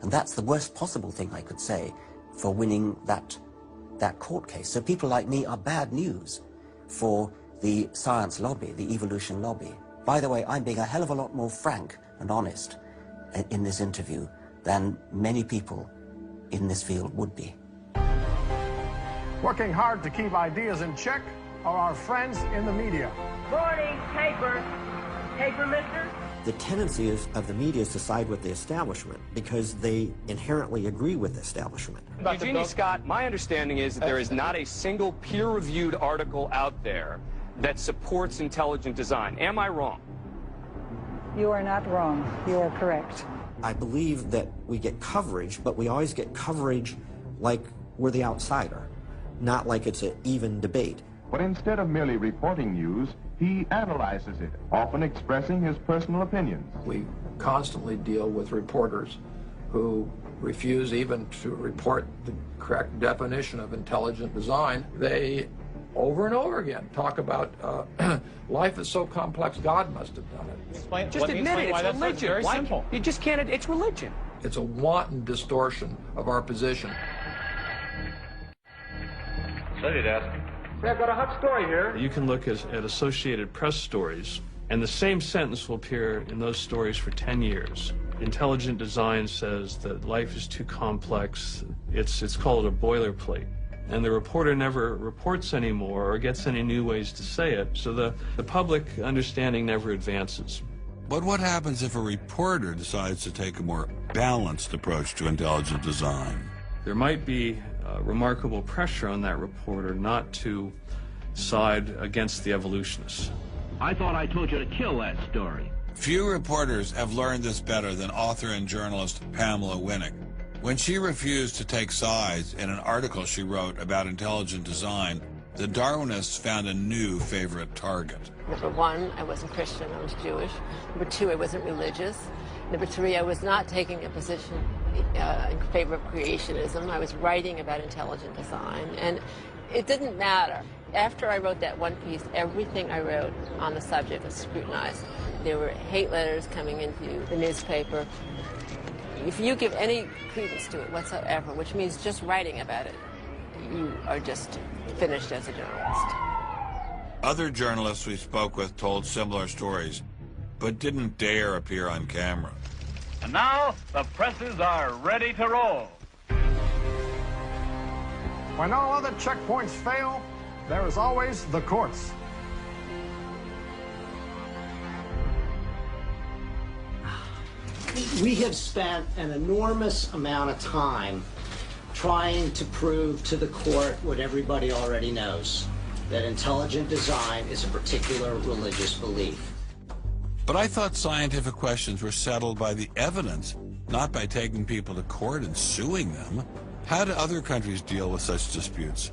And that's the worst possible thing I could say for winning that court case. So people like me are bad news for the science lobby, the evolution lobby. By the way, I'm being a hell of a lot more frank and honest in this interview than many people in this field would be. Working hard to keep ideas in check are our friends in the media. Morning, paper. Paper, mister? The tendency of the media is to side with the establishment because they inherently agree with the establishment. Eugenie Scott, my understanding is that there is not a single peer-reviewed article out there that supports intelligent design. Am I wrong? You are not wrong. You are correct. I believe that we get coverage, but we always get coverage like we're the outsider, not like it's an even debate. But instead of merely reporting news, he analyzes it, often expressing his personal opinions. We constantly deal with reporters who refuse even to report the correct definition of intelligent design. They, over and over again, talk about life is so complex, God must have done it. Just admit it, it's religion. Very simple. You just can't, it's religion. It's a wanton distortion of our position. Study desk. I've got a hot story here. You can look at Associated Press stories, and the same sentence will appear in those stories for 10 years. Intelligent design says that life is too complex. It's called a boilerplate. And the reporter never reports anymore or gets any new ways to say it, so the public understanding never advances. But what happens if a reporter decides to take a more balanced approach to intelligent design? There might be remarkable pressure on that reporter not to side against the evolutionists. I thought I told you to kill that story. Few reporters have learned this better than author and journalist Pamela Winnick. When she refused to take sides in an article she wrote about intelligent design, the Darwinists found a new favorite target. Number one, I wasn't Christian, I was Jewish. Number two, I wasn't religious. Number three, I was not taking a position in favor of creationism. I was writing about intelligent design, and it didn't matter. After I wrote that one piece, everything I wrote on the subject was scrutinized. There were hate letters coming into the newspaper. If you give any credence to it whatsoever, which means just writing about it, you are just finished as a journalist. Other journalists we spoke with told similar stories, but didn't dare appear on camera. And now, the presses are ready to roll. When all other checkpoints fail, there is always the courts. We have spent an enormous amount of time trying to prove to the court what everybody already knows. that intelligent design is a particular religious belief. But I thought scientific questions were settled by the evidence, not by taking people to court and suing them. How do other countries deal with such disputes?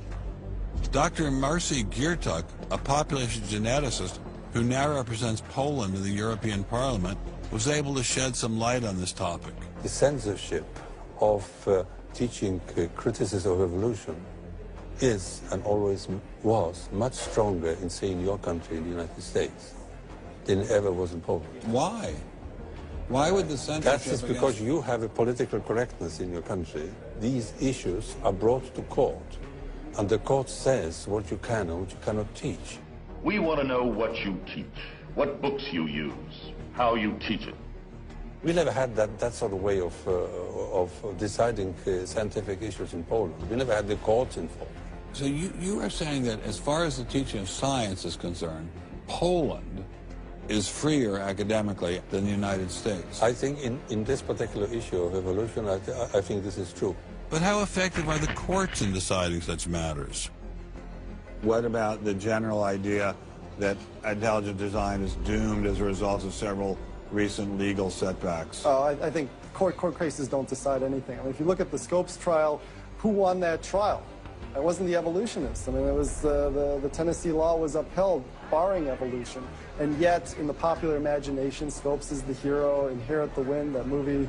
Dr. Marcy Giertuk, a population geneticist who now represents Poland in the European Parliament, was able to shed some light on this topic. The censorship of teaching criticism of evolution is and always was much stronger in, say, in your country, in the United States, than it ever was in Poland. Why? Why would the censorship... That is because you have a political correctness in your country. These issues are brought to court, and the court says what you can and what you cannot teach. We want to know what you teach, what books you use, how you teach it. We never had that sort of way of deciding scientific issues in Poland. We never had the courts involved. So you are saying that as far as the teaching of science is concerned, Poland is freer academically than the United States? I think in this particular issue of evolution, I think this is true. But how effective are the courts in deciding such matters? What about the general idea that intelligent design is doomed as a result of several recent legal setbacks? I think court cases don't decide anything. I mean, if you look at the Scopes trial, who won that trial? It wasn't the evolutionists. I mean, it was the Tennessee law was upheld, barring evolution. And yet, in the popular imagination, Scopes is the hero. Inherit the Wind, that movie,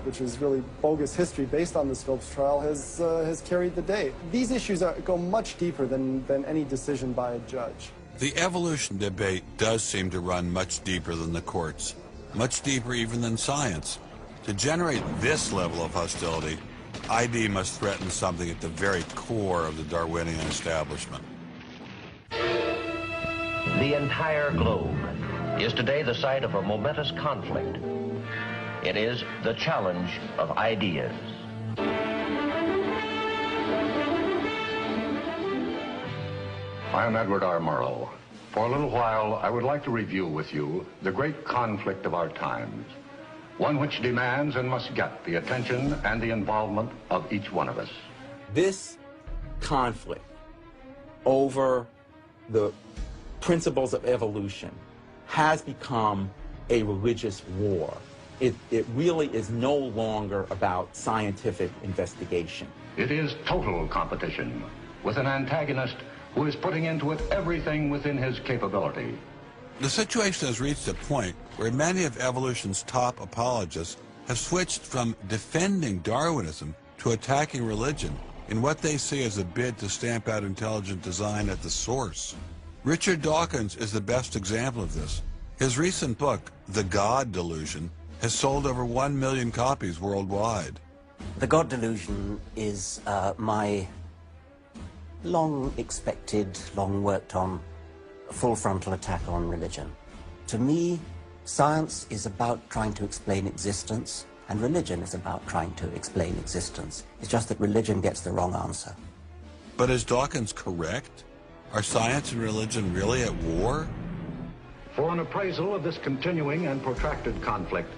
which is really bogus history based on the Scopes trial, has carried the day. These issues go much deeper than any decision by a judge. The evolution debate does seem to run much deeper than the courts, much deeper even than science. To generate this level of hostility, ID must threaten something at the very core of the Darwinian establishment. The entire globe is today the site of a momentous conflict. It is the challenge of ideas. I am Edward R. Murrow. For a little while, I would like to review with you the great conflict of our times, one which demands and must get the attention and the involvement of each one of us. This conflict over the principles of evolution has become a religious war. It really is no longer about scientific investigation. It is total competition with an antagonist who is putting into it everything within his capability. The situation has reached a point where many of evolution's top apologists have switched from defending Darwinism to attacking religion in what they see as a bid to stamp out intelligent design at the source. Richard Dawkins is the best example of this. His recent book, The God Delusion, has sold over 1 million copies worldwide. The God Delusion is my long-expected, long-worked-on, full-frontal attack on religion. To me, science is about trying to explain existence, and religion is about trying to explain existence. It's just that religion gets the wrong answer. But is Dawkins correct? Are science and religion really at war? For an appraisal of this continuing and protracted conflict,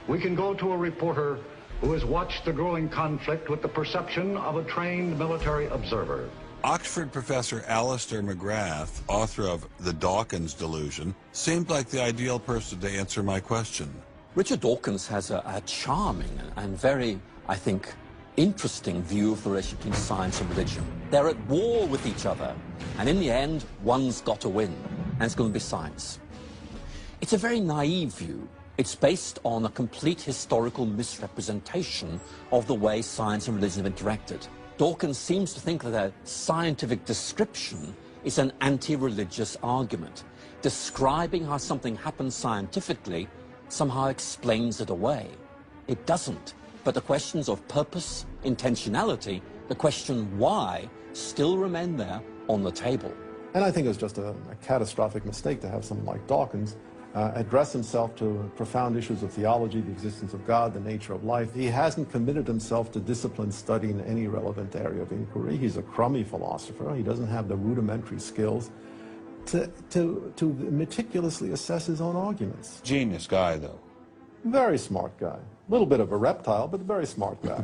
we can go to a reporter who has watched the growing conflict with the perception of a trained military observer. Oxford professor Alistair McGrath, author of The Dawkins Delusion, seemed like the ideal person to answer my question. Richard Dawkins has a charming and very, I think, interesting view of the relationship between science and religion. They're at war with each other, and in the end, one's got to win, and it's going to be science. It's a very naive view. It's based on a complete historical misrepresentation of the way science and religion have interacted. Dawkins seems to think that a scientific description is an anti-religious argument. Describing how something happens scientifically somehow explains it away. It doesn't. But the questions of purpose, intentionality, the question why, still remain there on the table. And I think it was just a catastrophic mistake to have someone like Dawkins address himself to profound issues of theology, the existence of God, the nature of life. He hasn't committed himself to disciplined study in any relevant area of inquiry. He's a crummy philosopher. He doesn't have the rudimentary skills to meticulously assess his own arguments. Genius guy, though. Very smart guy. A little bit of a reptile, but a very smart guy.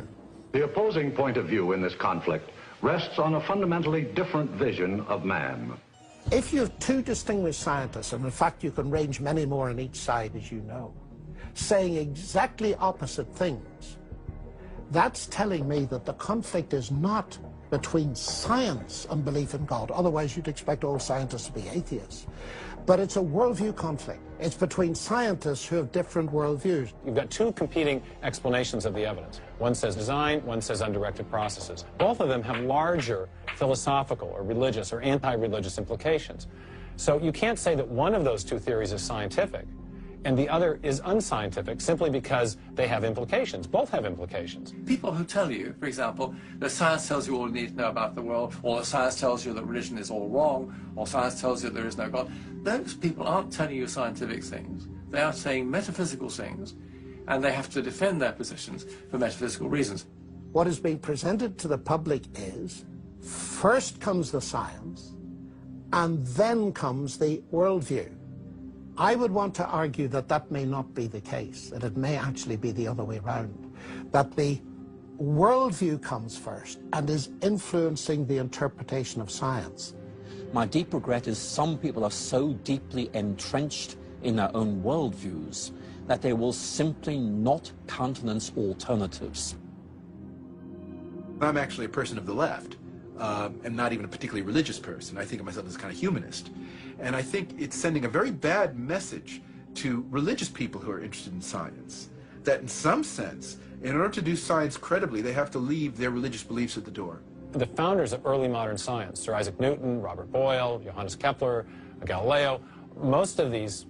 The opposing point of view in this conflict rests on a fundamentally different vision of man. If you have two distinguished scientists, and in fact you can range many more on each side, as you know, saying exactly opposite things, that's telling me that the conflict is not between science and belief in God. Otherwise, you'd expect all scientists to be atheists. But it's a worldview conflict. It's between scientists who have different worldviews. You've got two competing explanations of the evidence. One says design, one says undirected processes. Both of them have larger philosophical or religious or anti-religious implications. So you can't say that one of those two theories is scientific and the other is unscientific simply because they have implications. Both have implications. People who tell you, for example, that science tells you all you need to know about the world, or that science tells you that religion is all wrong, or science tells you that there is no God, those people aren't telling you scientific things. They are saying metaphysical things, and they have to defend their positions for metaphysical reasons. What is being presented to the public is, first comes the science, and then comes the worldview. I would want to argue that that may not be the case, that it may actually be the other way around, that the worldview comes first and is influencing the interpretation of science. My deep regret is some people are so deeply entrenched in their own worldviews that they will simply not countenance alternatives. I'm actually a person of the left, and not even a particularly religious person. I think of myself as a kind of humanist. And I think it's sending a very bad message to religious people who are interested in science, that in some sense, in order to do science credibly, they have to leave their religious beliefs at the door. The founders of early modern science, Sir Isaac Newton, Robert Boyle, Johannes Kepler, Galileo, most of these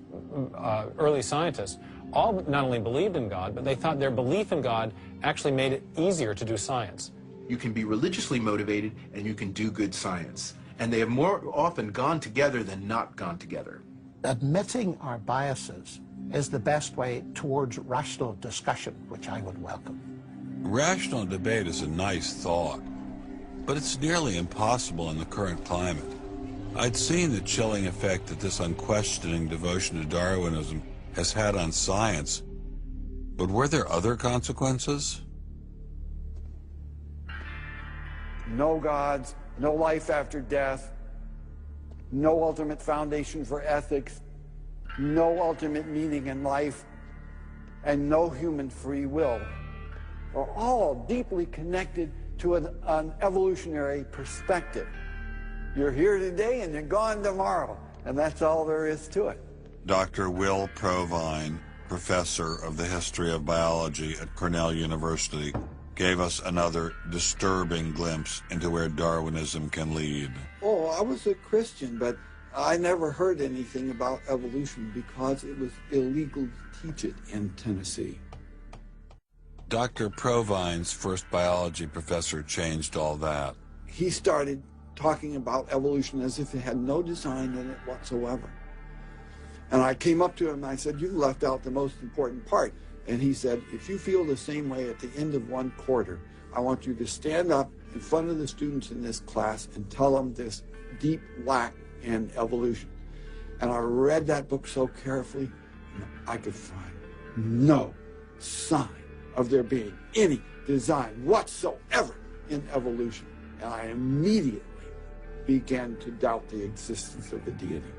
early scientists all not only believed in God, but they thought their belief in God actually made it easier to do science. You can be religiously motivated and you can do good science. And they have more often gone together than not gone together. Admitting our biases is the best way towards rational discussion, which I would welcome. Rational debate is a nice thought, but it's nearly impossible in the current climate. I'd seen the chilling effect that this unquestioning devotion to Darwinism has had on science, but were there other consequences? No gods, no life after death, no ultimate foundation for ethics, no ultimate meaning in life, and no human free will are all deeply connected to an evolutionary perspective. You're here today and you're gone tomorrow, and that's all there is to it. Dr. Will Provine, professor of the history of biology at Cornell University, gave us another disturbing glimpse into where Darwinism can lead. Oh, I was a Christian, but I never heard anything about evolution because it was illegal to teach it in Tennessee. Dr. Provine's first biology professor changed all that. He started talking about evolution as if it had no design in it whatsoever. And I came up to him and I said, "You left out the most important part." And he said, "If you feel the same way at the end of one quarter, I want you to stand up in front of the students in this class and tell them this deep lack in evolution." And I read that book so carefully, and I could find no sign of there being any design whatsoever in evolution. And I immediately began to doubt the existence of a deity.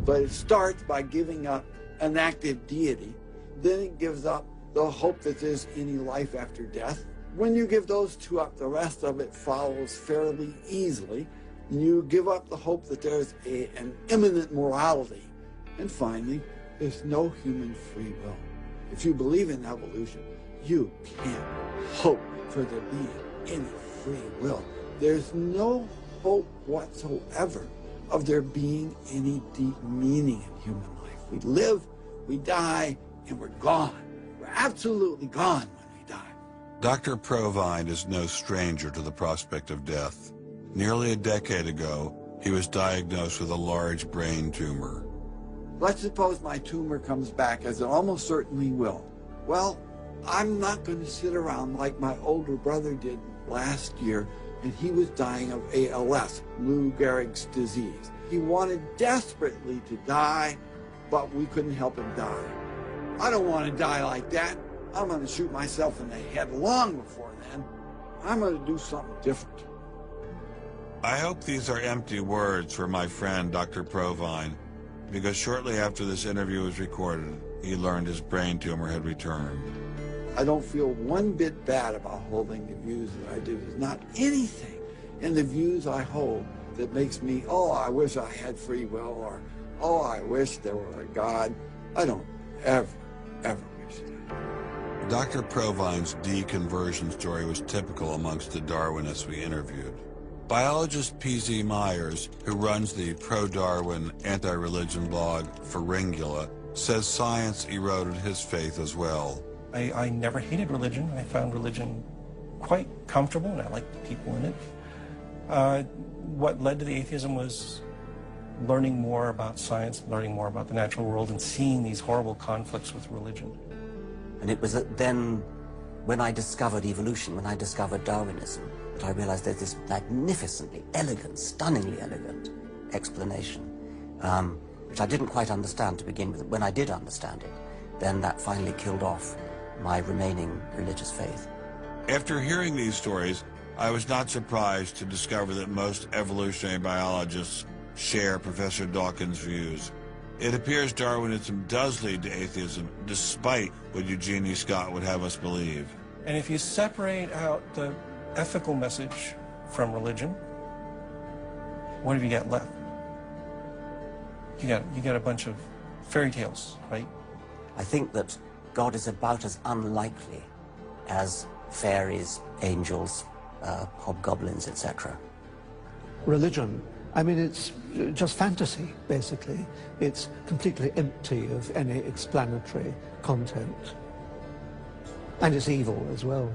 But it starts by giving up an active deity, then it gives up the hope that there's any life after death. When you give those two up, the rest of it follows fairly easily. You give up the hope that there's an immanent morality. And finally, there's no human free will. If you believe in evolution, you can't hope for there being any free will. There's no hope whatsoever of there being any deep meaning in human life. We live, we die, and we're gone. We're absolutely gone when we die. Dr. Provine is no stranger to the prospect of death. Nearly a decade ago, he was diagnosed with a large brain tumor. Let's suppose my tumor comes back, as it almost certainly will. Well, I'm not going to sit around like my older brother did last year, and he was dying of ALS, Lou Gehrig's disease. He wanted desperately to die, but we couldn't help him die. I don't want to die like that. I'm going to shoot myself in the head long before then. I'm going to do something different. I hope these are empty words for my friend, Dr. Provine, because shortly after this interview was recorded, he learned his brain tumor had returned. I don't feel one bit bad about holding the views that I do. There's not anything in the views I hold that makes me, oh, I wish I had free will, or, oh, I wish there were a God. I don't ever wish that. Dr. Provine's deconversion story was typical amongst the Darwinists we interviewed. Biologist P.Z. Myers, who runs the pro-Darwin anti-religion blog Pharyngula, says science eroded his faith as well. I never hated religion. I found religion quite comfortable, and I liked the people in it. What led to the atheism was learning more about science, learning more about the natural world, and seeing these horrible conflicts with religion. And it was then, when I discovered evolution, when I discovered Darwinism, that I realized there's this magnificently elegant, stunningly elegant explanation, which I didn't quite understand to begin with. When I did understand it, then that finally killed off my remaining religious faith. After hearing these stories, I was not surprised to discover that most evolutionary biologists share Professor Dawkins' views. It appears Darwinism does lead to atheism, despite what Eugenie Scott would have us believe. And if you separate out the ethical message from religion, what have you got left? You got a bunch of fairy tales, right? I think that God is about as unlikely as fairies, angels, hobgoblins, etc. Religion, I mean, it's just fantasy, basically. It's completely empty of any explanatory content. And it's evil as well.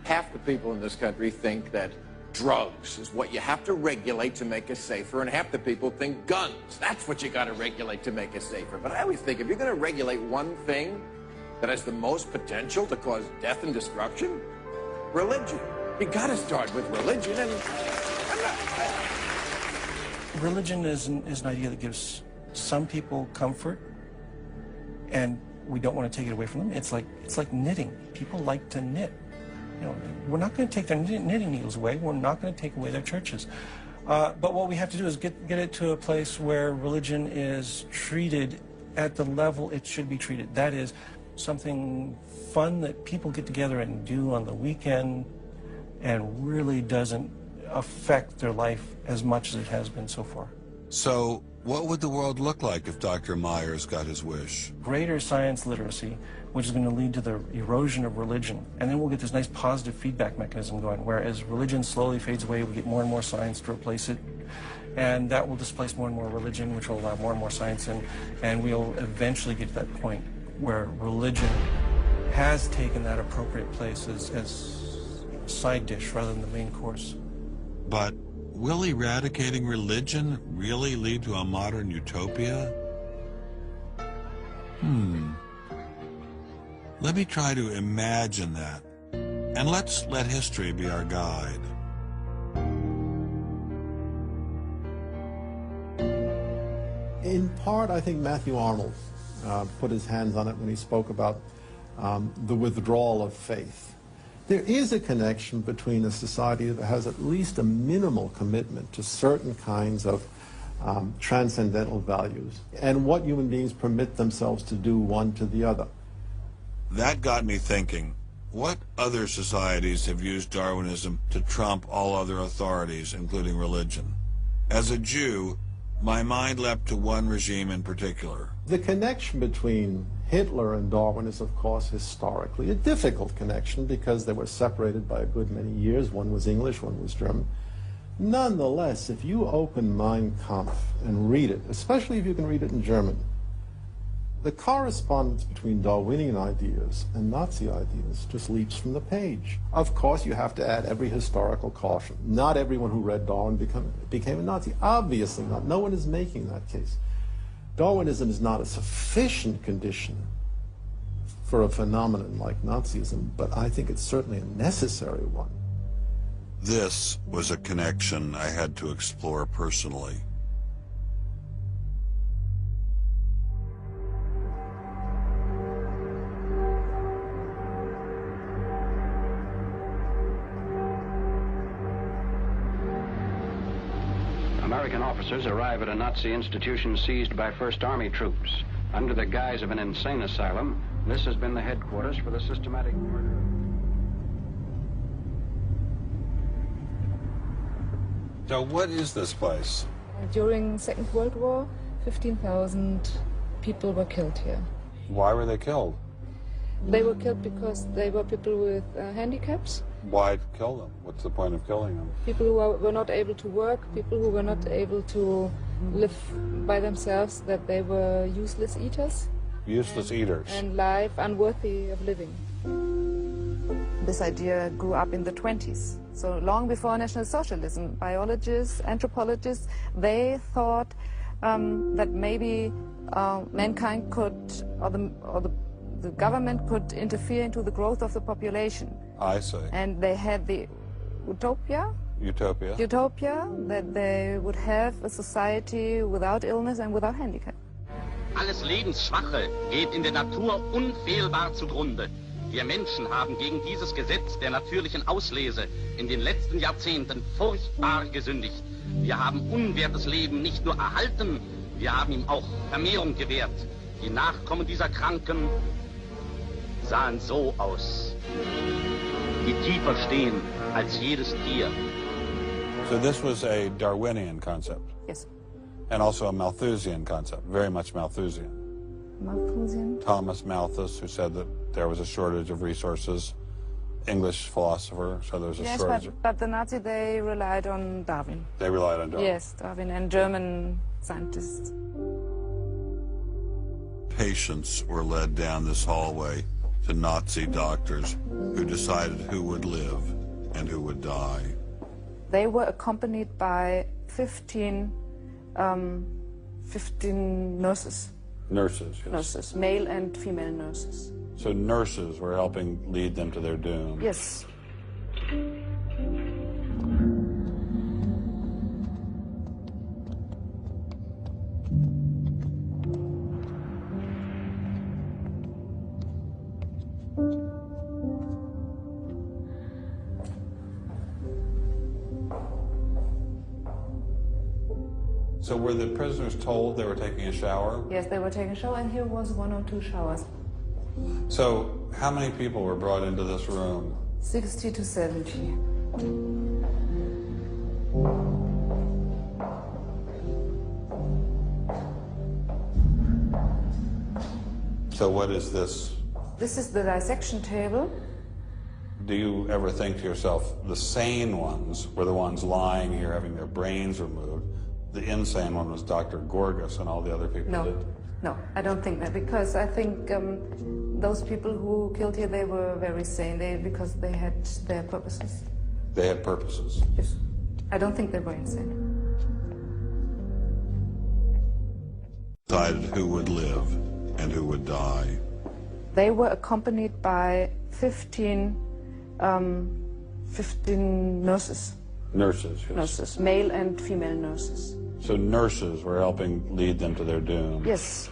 Half the people in this country think that drugs is what you have to regulate to make us safer, and half the people think guns. That's what you got to regulate to make us safer. But I always think if you're going to regulate one thing that has the most potential to cause death and destruction, religion. You got to start with religion, and religion is an idea that gives some people comfort, and we don't want to take it away from them. It's like knitting. People like to knit. You know, we're not going to take their knitting needles away. We're not going to take away their churches. But what we have to do is get it to a place where religion is treated at the level it should be treated. That is something fun that people get together and do on the weekend and really doesn't affect their life as much as it has been so far. So, what would the world look like if Dr. Myers got his wish? Greater science literacy, which is going to lead to the erosion of religion. And then we'll get this nice positive feedback mechanism going, where as religion slowly fades away, we get more and more science to replace it. And that will displace more and more religion, which will allow more and more science in. And we'll eventually get to that point where religion has taken that appropriate place as a side dish rather than the main course. But will eradicating religion really lead to a modern utopia? Let me try to imagine that, and let's let history be our guide. In part, I think Matthew Arnold put his hands on it when he spoke about the withdrawal of faith. There is a connection between a society that has at least a minimal commitment to certain kinds of transcendental values and what human beings permit themselves to do one to the other. That got me thinking, what other societies have used Darwinism to trump all other authorities, including religion? As a Jew, my mind leapt to one regime in particular. The connection between Hitler and Darwin is, of course, historically a difficult connection because they were separated by a good many years. One was English, one was German. Nonetheless, if you open Mein Kampf and read it, especially if you can read it in German, the correspondence between Darwinian ideas and Nazi ideas just leaps from the page. Of course, you have to add every historical caution. Not everyone who read Darwin became a Nazi. Obviously not. No one is making that case. Darwinism is not a sufficient condition for a phenomenon like Nazism, but I think it's certainly a necessary one. This was a connection I had to explore personally. American officers arrive at a Nazi institution seized by First Army troops. Under the guise of an insane asylum, this has been the headquarters for the systematic murder. So what is this place? During the Second World War, 15,000 people were killed here. Why were they killed? They were killed because they were people with handicaps. Why kill them? What's the point of killing them? People who were not able to work, people who were not able to live by themselves, that they were useless eaters. Useless eaters. And life unworthy of living. This idea grew up in the 20s. So long before National Socialism, biologists, anthropologists, they thought that maybe mankind could, or the government could interfere into the growth of the population. I see. And they had the utopia that they would have a society without illness and without handicap. Alles Lebensschwache geht in der Natur unfehlbar zugrunde. Wir Menschen haben gegen dieses Gesetz der natürlichen Auslese in den letzten Jahrzehnten furchtbar gesündigt. Wir haben unwertes Leben nicht nur erhalten, wir haben ihm auch Vermehrung gewährt. Die Nachkommen dieser Kranken sahen so aus, die tiefer stehen als jedes Tier. So this was a Darwinian concept? Yes. And also a Malthusian concept, very much Malthusian. Malthusian? Thomas Malthus, who said that there was a shortage of resources, English philosopher, so there was a shortage. Yes, but the Nazis, they relied on Darwin. They relied on Darwin? Yes, Darwin and German scientists. Patients were led down this hallway to Nazi doctors who decided who would live and who would die. They were accompanied by 15 nurses. Nurses, yes. Nurses, male and female nurses. So nurses were helping lead them to their doom. Yes. So were the prisoners told they were taking a shower? Yes, they were taking a shower, and here was 1 or 2 showers. So how many people were brought into this room? 60 to 70. So what is this? This is the dissection table. Do you ever think to yourself, the sane ones were the ones lying here having their brains removed? The insane one was Dr. Gorgas and all the other people No, did? no, I don't think that, because I think those people who killed here, they were very sane, because they had their purposes. They had purposes? Yes. I don't think they were insane. Decided who would live and who would die. They were accompanied by 15 nurses. Nurses, yes. Nurses, male and female nurses. So nurses were helping lead them to their doom. Yes.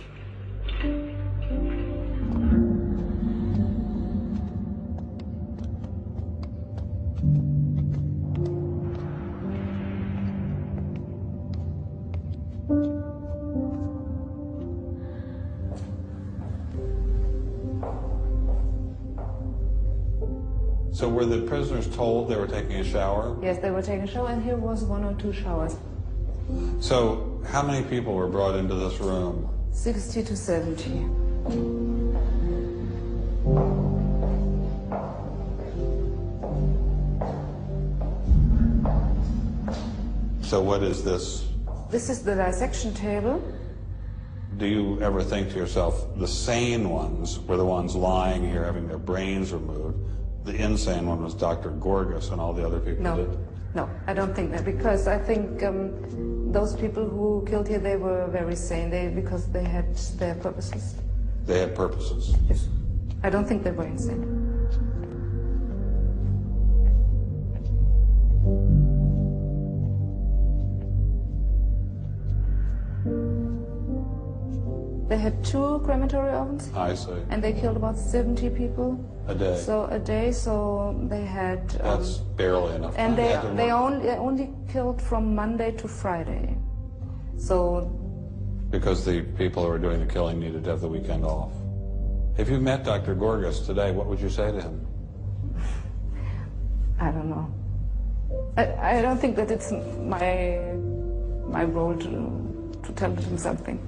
So were the prisoners told they were taking a shower? Yes, they were taking a shower, and here was 1 or 2 showers. So how many people were brought into this room? 60 to 70. So what is this? This is the dissection table. Do you ever think to yourself, the sane ones were the ones lying here having their brains removed? The insane one was Dr. Gorgas and all the other people did? No, I don't think that, because I think those people who killed here, they were very sane, because they had their purposes. They had purposes? Yes. I don't think they were insane. They had 2 crematory ovens. I see. And they killed about 70 people. A day? So a day, so they had... That's barely enough and time. they only killed from Monday to Friday. So. Because the people who were doing the killing needed to have the weekend off. If you met Dr. Gorgas today, what would you say to him? I don't know. I don't think that it's my role to tell him something.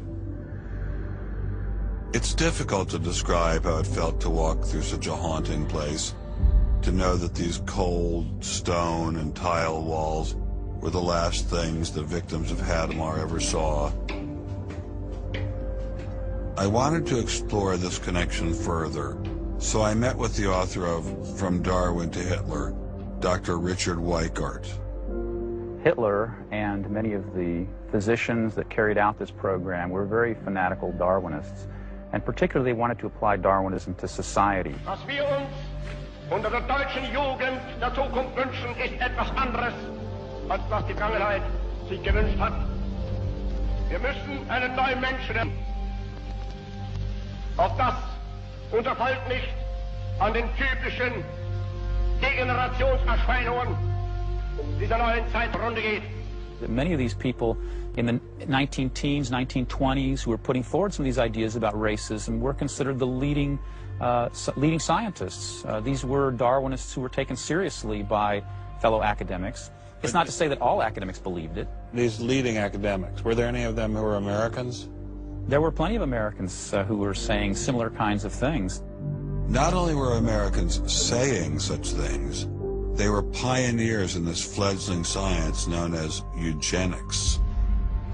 It's difficult to describe how it felt to walk through such a haunting place, to know that these cold stone and tile walls were the last things the victims of Hadamar ever saw. I wanted to explore this connection further, so I met with the author of From Darwin to Hitler, Dr. Richard Weikart. Hitler and many of the physicians that carried out this program were very fanatical Darwinists, and particularly wanted to apply Darwinism to society. Was wir uns unter der deutschen Jugend der Zukunft wünschen, ist etwas anderes, als was die Vergangenheit sich gewünscht hat. Wir müssen einen neuen Menschen. Auch das unser Volk nicht an den typischen Degenerationserscheinungen dieser neuen Zeit runde geht. Many of these people in the 19-teens, 1920s, who were putting forward some of these ideas about racism were considered the leading scientists. These were Darwinists who were taken seriously by fellow academics. It's not to say that all academics believed it. These leading academics, were there any of them who were Americans? There were plenty of Americans who were saying similar kinds of things. Not only were Americans saying such things, they were pioneers in this fledgling science known as eugenics.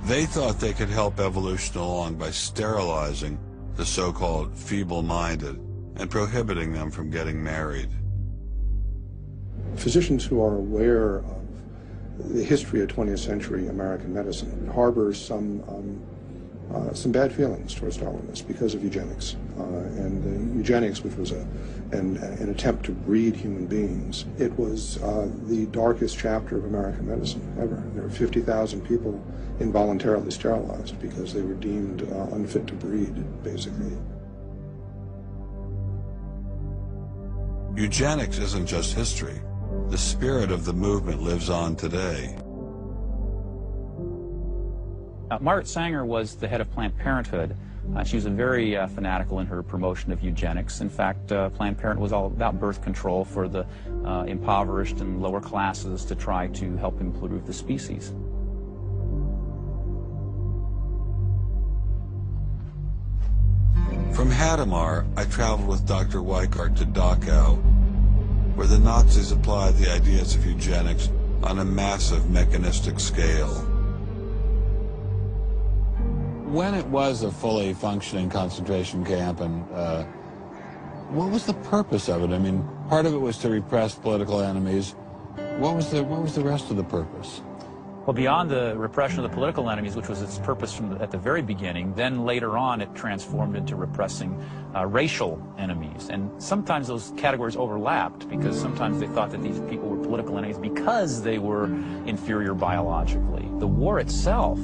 They thought they could help evolution along by sterilizing the so-called feeble-minded and prohibiting them from getting married. Physicians who are aware of the history of 20th century American medicine harbor some bad feelings towards Darwinists because of eugenics. And eugenics, which was an attempt to breed human beings, it was the darkest chapter of American medicine ever. There were 50,000 people involuntarily sterilized because they were deemed unfit to breed, basically. Eugenics isn't just history. The spirit of the movement lives on today. Margaret Sanger was the head of Planned Parenthood. She was very fanatical in her promotion of eugenics. In fact, Planned Parenthood was all about birth control for the impoverished and lower classes to try to help improve the species. From Hadamar, I traveled with Dr. Weikart to Dachau, where the Nazis applied the ideas of eugenics on a massive mechanistic scale. When it was a fully functioning concentration camp, and what was the purpose of it? I mean, part of it was to repress political enemies. What was the rest of the purpose? Well, beyond the repression of the political enemies, which was its purpose at the very beginning, then later on it transformed into repressing racial enemies. And sometimes those categories overlapped because sometimes they thought that these people were political enemies because they were inferior biologically. The war itself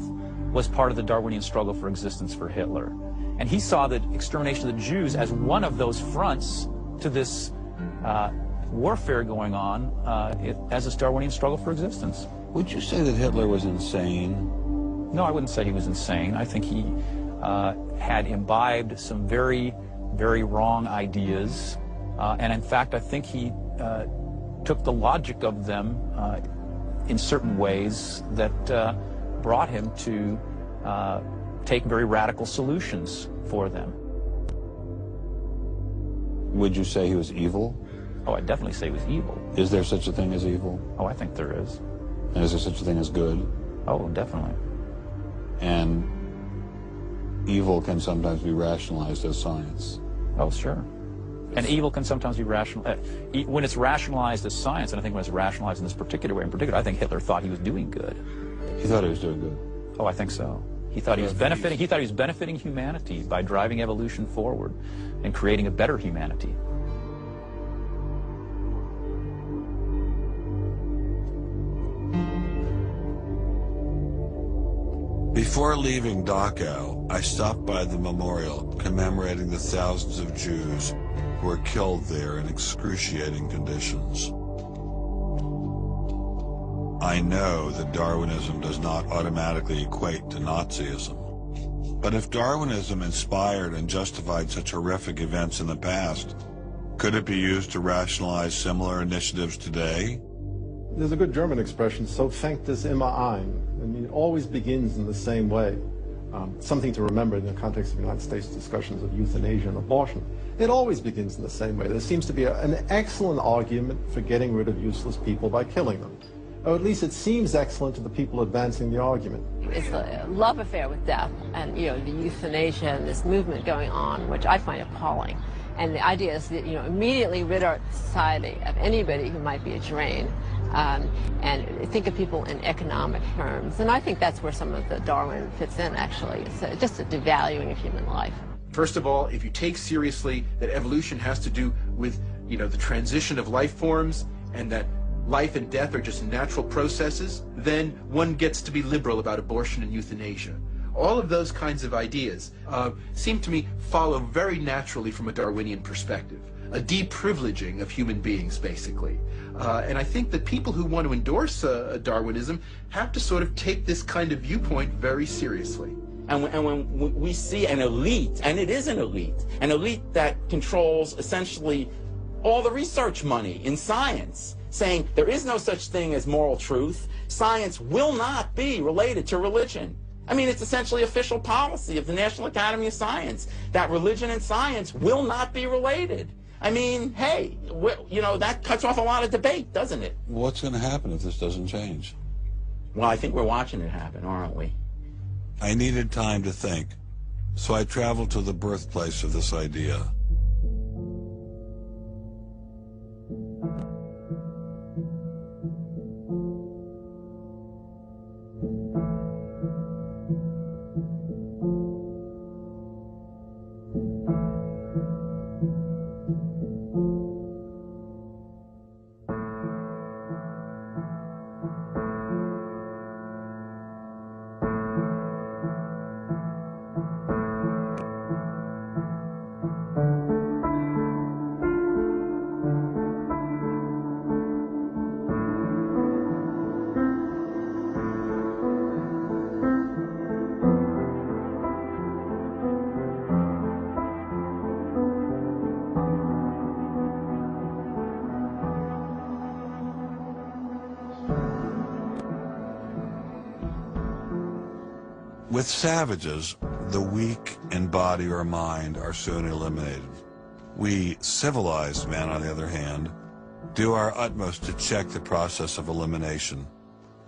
was part of the Darwinian struggle for existence for Hitler. And he saw the extermination of the Jews as one of those fronts to this warfare going on as this Darwinian struggle for existence. Would you say that Hitler was insane? No, I wouldn't say he was insane. I think he had imbibed some very, very wrong ideas. And in fact, I think he took the logic of them in certain ways that brought him to take very radical solutions for them. Would you say he was evil? Oh, I'd definitely say he was evil. Is there such a thing as evil? Oh, I think there is. And is there such a thing as good? Oh, definitely. And evil can sometimes be rationalized as science. Oh, sure. And evil can sometimes be rational. When it's rationalized as science, and I think when it's rationalized in this particular way, in particular, I think Hitler thought he was doing good. He thought he was doing good? Oh, I think so. He thought he was benefiting. He thought he was benefiting humanity by driving evolution forward and creating a better humanity. Before leaving Dachau, I stopped by the memorial commemorating the thousands of Jews who were killed there in excruciating conditions. I know that Darwinism does not automatically equate to Nazism. But if Darwinism inspired and justified such horrific events in the past, could it be used to rationalize similar initiatives today? There's a good German expression, so fängt es immer ein. I mean, it always begins in the same way. Something to remember in the context of United States discussions of euthanasia and abortion. It always begins in the same way. There seems to be an excellent argument for getting rid of useless people by killing them. Or at least it seems excellent to the people advancing the argument. It's a love affair with death, and the euthanasia and this movement going on, which I find appalling. And the idea is that immediately rid our society of anybody who might be a drain, and think of people in economic terms. And I think that's where some of the Darwin fits in, actually. It's just a devaluing of human life. First of all, if you take seriously that evolution has to do with, the transition of life forms, and that life and death are just natural processes, then one gets to be liberal about abortion and euthanasia. All of those kinds of ideas seem to me follow very naturally from a Darwinian perspective, a deprivileging of human beings, basically. And I think that people who want to endorse Darwinism have to sort of take this kind of viewpoint very seriously. And when we see an elite, and it is an elite that controls essentially all the research money in science, saying there is no such thing as moral truth, science will not be related to religion. I mean, it's essentially official policy of the National Academy of Science that religion and science will not be related. I mean, hey, that cuts off a lot of debate, doesn't it? What's going to happen if this doesn't change? Well, I think we're watching it happen, aren't we? I needed time to think, so I traveled to the birthplace of this idea. With savages, the weak in body or mind are soon eliminated. We civilized men, on the other hand, do our utmost to check the process of elimination.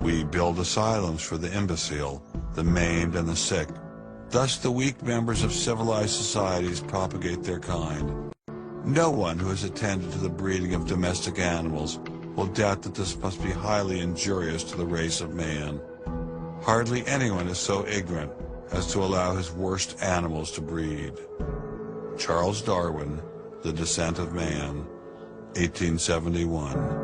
We build asylums for the imbecile, the maimed, and the sick. Thus the weak members of civilized societies propagate their kind. No one who has attended to the breeding of domestic animals will doubt that this must be highly injurious to the race of man. Hardly anyone is so ignorant as to allow his worst animals to breed. Charles Darwin, The Descent of Man, 1871.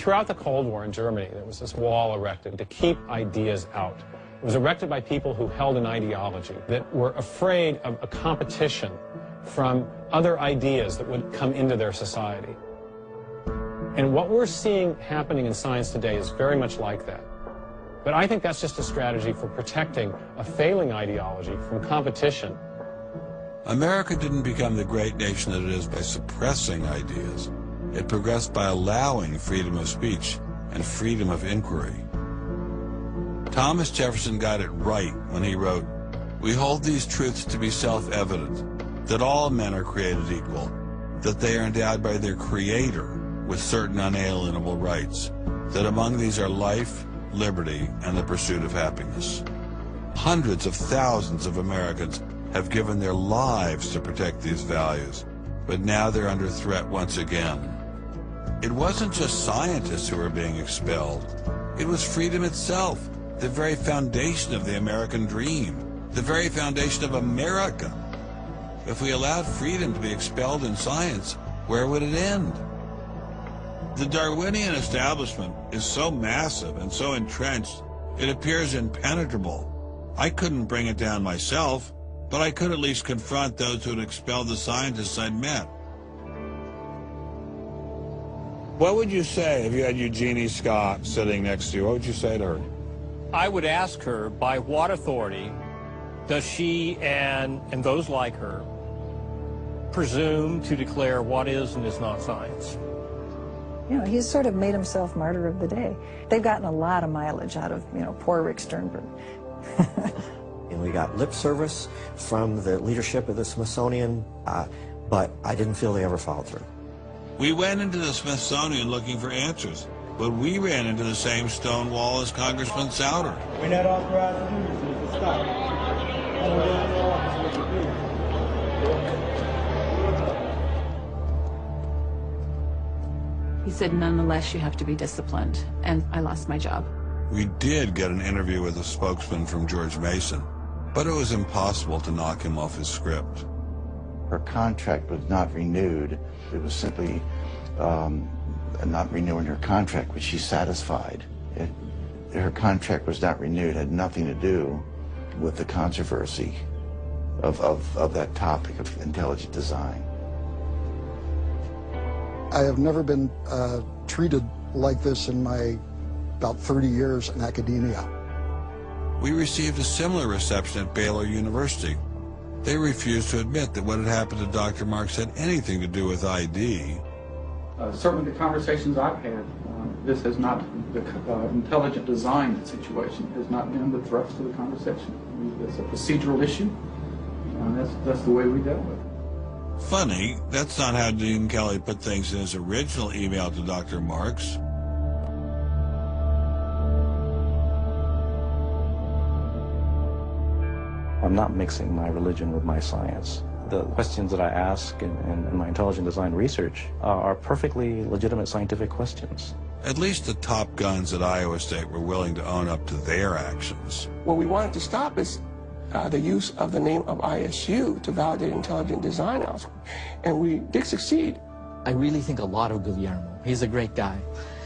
Throughout the Cold War in Germany, there was this wall erected to keep ideas out. It was erected by people who held an ideology, that were afraid of a competition from other ideas that would come into their society. And what we're seeing happening in science today is very much like that. But I think that's just a strategy for protecting a failing ideology from competition. America didn't become the great nation that it is by suppressing ideas. It progressed by allowing freedom of speech and freedom of inquiry. Thomas Jefferson got it right when he wrote, "We hold these truths to be self-evident, that all men are created equal, that they are endowed by their Creator with certain unalienable rights, that among these are life, liberty, and the pursuit of happiness." Hundreds of thousands of Americans have given their lives to protect these values, but now they're under threat once again. It wasn't just scientists who were being expelled. It was freedom itself, the very foundation of the American dream, the very foundation of America. If we allowed freedom to be expelled in science, where would it end? The Darwinian establishment is so massive and so entrenched, it appears impenetrable. I couldn't bring it down myself, but I could at least confront those who had expelled the scientists I'd met. What would you say if you had Eugenie Scott sitting next to you? What would you say to her? I would ask her, by what authority does she and those like her presume to declare what is and is not science? You know, he's sort of made himself martyr of the day. They've gotten a lot of mileage out of, poor Rick Sternberg. And we got lip service from the leadership of the Smithsonian, but I didn't feel they ever followed through. We went into the Smithsonian looking for answers, but we ran into the same stone wall as Congressman Souder. We're not authorized to do this, Mr. Scott. He said, nonetheless, you have to be disciplined, and I lost my job. We did get an interview with a spokesman from George Mason, but it was impossible to knock him off his script. Her contract was not renewed. It was simply not renewing her contract, which she's satisfied. Her contract was not renewed, had nothing to do with the controversy of that topic of intelligent design. I have never been treated like this in my about 30 years in academia. We received a similar reception at Baylor University. They refused to admit that what had happened to Dr. Marks had anything to do with ID. Certainly the conversations I've had, this has not, the intelligent design situation has not been the thrust of the conversation. It's a procedural issue, and that's the way we dealt with it. Funny, that's not how Dean Kelly put things in his original email to Dr. Marks. I'm not mixing my religion with my science. The questions that I ask in my intelligent design research are perfectly legitimate scientific questions. At least the top guns at Iowa State were willing to own up to their actions. What we wanted to stop is the use of the name of ISU to validate intelligent design elsewhere. And we did succeed. I really think a lot of Guillermo. He's a great guy.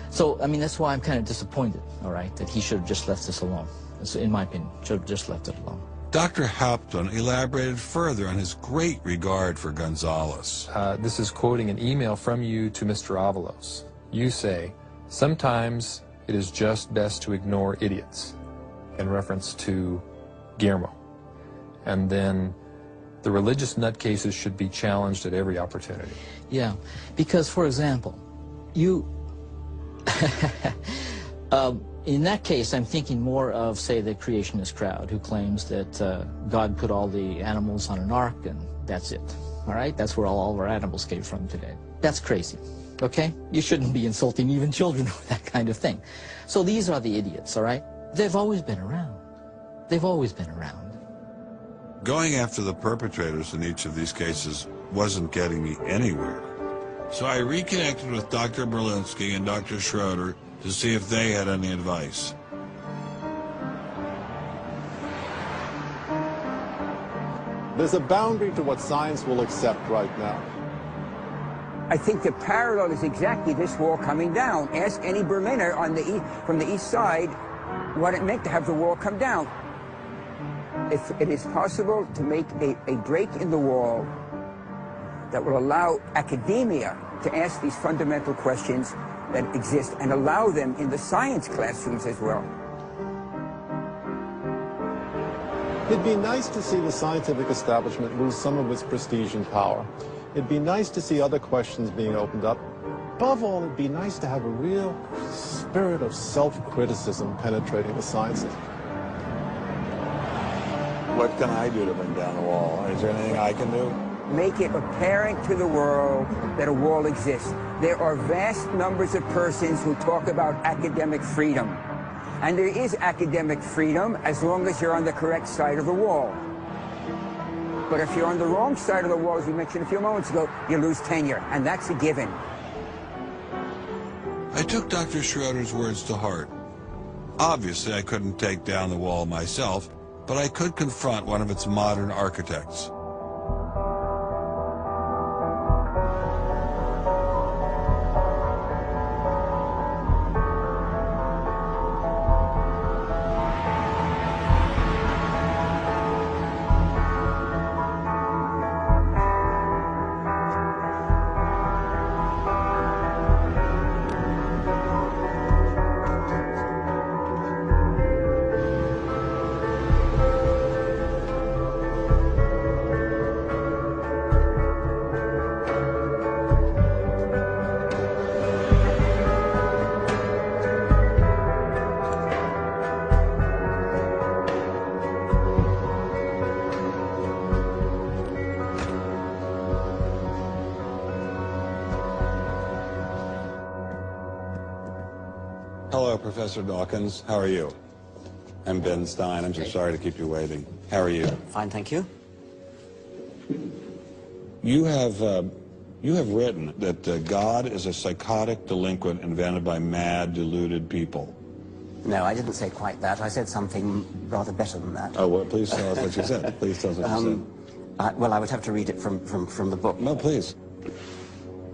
So, I mean, that's why I'm kind of disappointed, all right, that he should have just left this alone. So, in my opinion, should have just left it alone. Dr. Hauptmann elaborated further on his great regard for Gonzalez. This is quoting an email from you to Mr. Avalos. You say, "Sometimes it is just best to ignore idiots," in reference to Guillermo. And then the religious nutcases should be challenged at every opportunity. Yeah, because, for example, you... in that case, I'm thinking more of, say, the creationist crowd who claims that God put all the animals on an ark and that's it. All right? That's where all of our animals came from today. That's crazy. Okay? You shouldn't be insulting even children with that kind of thing. So these are the idiots, all right? They've always been around. They've always been around. Going after the perpetrators in each of these cases wasn't getting me anywhere. So I reconnected with Dr. Berlinski and Dr. Schroeder to see if they had any advice. There's a boundary to what science will accept right now. I think the parallel is exactly this wall coming down. Ask any Berliner on from the east side what it meant to have the wall come down. If it is possible to make a break in the wall that will allow academia to ask these fundamental questions that exist and allow them in the science classrooms as well. It'd be nice to see the scientific establishment lose some of its prestige and power. It'd be nice to see other questions being opened up. Above all, it'd be nice to have a real spirit of self-criticism penetrating the sciences. What can I do to bring down the wall? Is there anything I can do? Make it apparent to the world that a wall exists. There are vast numbers of persons who talk about academic freedom. And there is academic freedom as long as you're on the correct side of the wall. But if you're on the wrong side of the wall, as we mentioned a few moments ago, you lose tenure, and that's a given. I took Dr. Schroeder's words to heart. Obviously, I couldn't take down the wall myself, but I could confront one of its modern architects. Hello, Professor Dawkins. How are you? I'm Ben Stein. I'm so sorry to keep you waiting. How are you? Fine, thank you. You have written that God is a psychotic delinquent invented by mad, deluded people. No, I didn't say quite that. I said something rather better than that. Oh, well, please tell us what you said. Please tell us what you said. Well, I would have to read it from the book. No, please.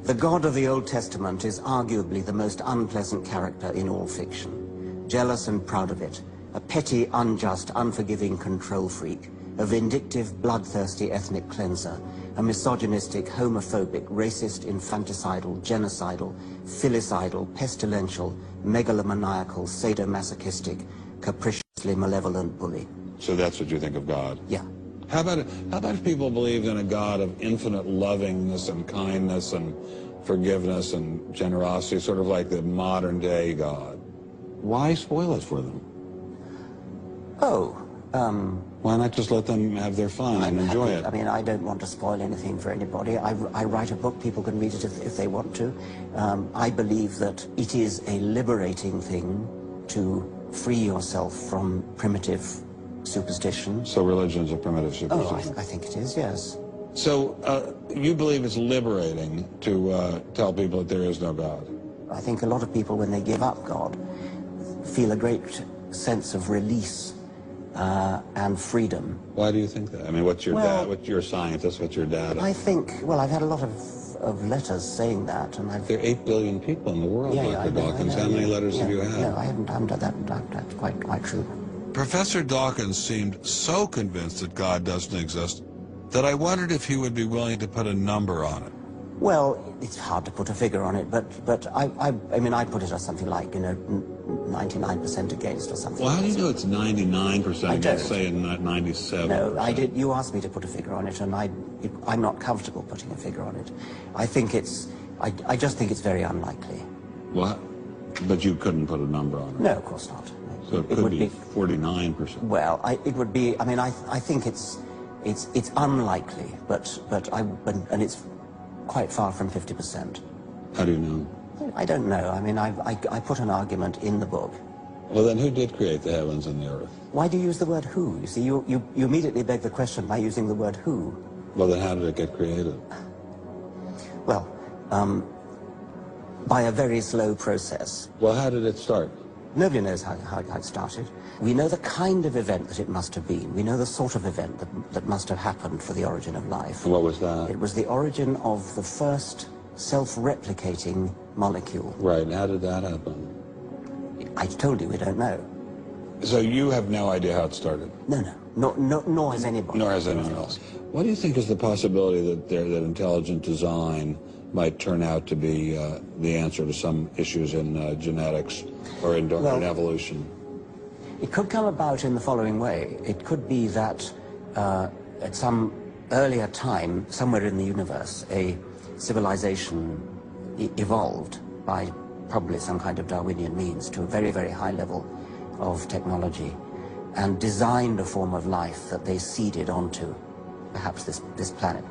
The God of the Old Testament is arguably the most unpleasant character in all fiction. Jealous and proud of it, a petty, unjust, unforgiving control freak, a vindictive, bloodthirsty ethnic cleanser, a misogynistic, homophobic, racist, infanticidal, genocidal, filicidal, pestilential, megalomaniacal, sadomasochistic, capriciously malevolent bully. So that's what you think of God? Yeah. How about if people believed in a God of infinite lovingness and kindness and forgiveness and generosity, sort of like the modern day God? Why spoil it for them? Why not just let them have their fun and enjoy it? I mean, I don't want to spoil anything for anybody. I write a book, people can read it if they want to. I believe that it is a liberating thing to free yourself from primitive superstition. So religion is a primitive superstition? Oh, I think it is, yes. So you believe it's liberating to tell people that there is no God? I think a lot of people, when they give up God, feel a great sense of release and freedom. Why do you think that? I mean, what's your dad? What's your scientist? What's your dad? I think, well, I've had a lot of letters saying that, and I've... There are 8 billion people in the world, Dr. Dawkins. How many letters have you had? No, I haven't done that. That's quite true. Professor Dawkins seemed so convinced that God doesn't exist that I wondered if he would be willing to put a number on it. Well, it's hard to put a figure on it, but I mean, I'd put it as something like, 99% against or something. Well, how do you know it's 99% against, say, 97%? No, I did. You asked me to put a figure on it, and I'm not comfortable putting a figure on it. I think I just think it's very unlikely. What? But you couldn't put a number on it? No, of course not. So it could be 49%. Well, it would be. I mean, I think it's unlikely, and it's quite far from 50%. How do you know? I don't know. I mean, I put an argument in the book. Well, then who did create the heavens and the earth? Why do you use the word who? You see, you immediately beg the question by using the word who. Well, then how did it get created? Well, by a very slow process. Well, how did it start? Nobody knows how it started. We know the kind of event that it must have been. We know the sort of event that must have happened for the origin of life. What was that? It was the origin of the first self-replicating molecule. Right, how did that happen? I told you we don't know. So you have no idea how it started? No, nor has anybody. Nor has anyone else. What do you think is the possibility that intelligent design might turn out to be the answer to some issues in genetics or in evolution? It could come about in the following way. It could be that at some earlier time, somewhere in the universe, a civilization evolved by probably some kind of Darwinian means to a very, very high level of technology and designed a form of life that they seeded onto perhaps this planet.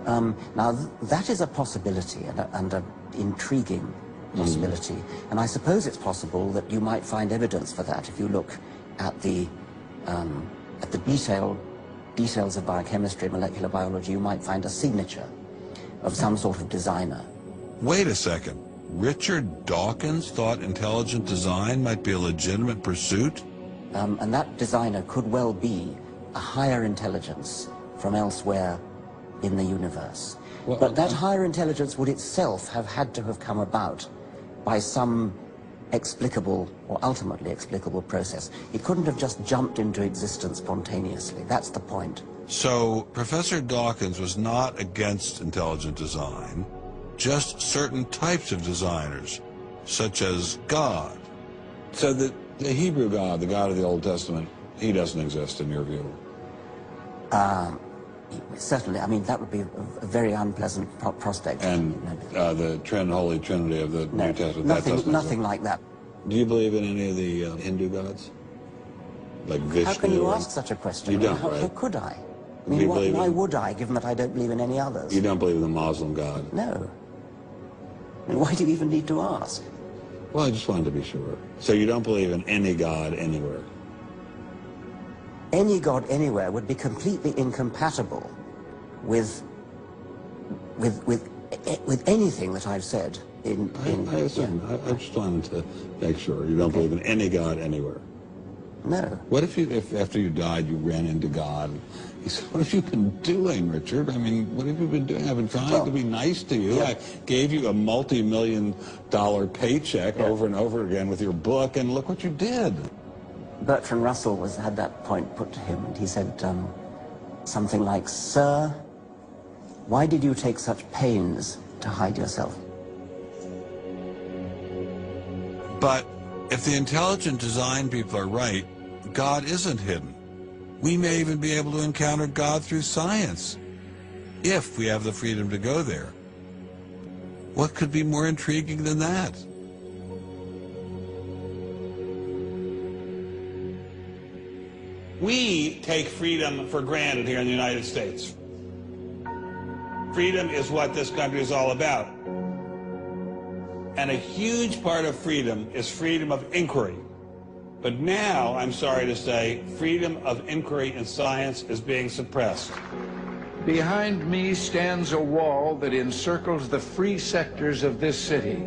Now, that is a possibility and an intriguing possibility. And I suppose it's possible that you might find evidence for that if you look at the details of biochemistry, molecular biology. You might find a signature of some sort of designer. Wait a second. Richard Dawkins thought intelligent design might be a legitimate pursuit? And that designer could well be a higher intelligence from elsewhere in the universe. Well, but that higher intelligence would itself have had to have come about by some explicable or ultimately explicable process. It couldn't have just jumped into existence spontaneously. That's the point. So Professor Dawkins was not against intelligent design, just certain types of designers, such as God. So the Hebrew God, the God of the Old Testament, he doesn't exist in your view? Certainly. I mean, that would be a very unpleasant prospect. And the Holy Trinity of the New Testament? Nothing like that. Do you believe in any of the Hindu gods? Like Vishnu? How can you ask such a question? You don't, how, right? How could I? I mean, why would I, given that I don't believe in any others? You don't believe in the Muslim God? No. I mean, why do you even need to ask? Well, I just wanted to be sure. So you don't believe in any God anywhere? Any God anywhere would be completely incompatible with anything that I've said in I assume. Yeah. I just wanted to make sure you don't believe in any God anywhere. No. What if after you died you ran into God? He said, "What have you been doing, Richard? I mean, what have you been doing? I've been trying to be nice to you. I gave you a multi-million-dollar paycheck over and over again with your book, and look what you did." Bertrand Russell had that point put to him, and he said something like, "Sir, why did you take such pains to hide yourself?" But if the intelligent design people are right, God isn't hidden. We may even be able to encounter God through science, if we have the freedom to go there. What could be more intriguing than that? We take freedom for granted here in the United States. Freedom is what this country is all about. And a huge part of freedom is freedom of inquiry. But now, I'm sorry to say, freedom of inquiry in science is being suppressed. Behind me stands a wall that encircles the free sectors of this city,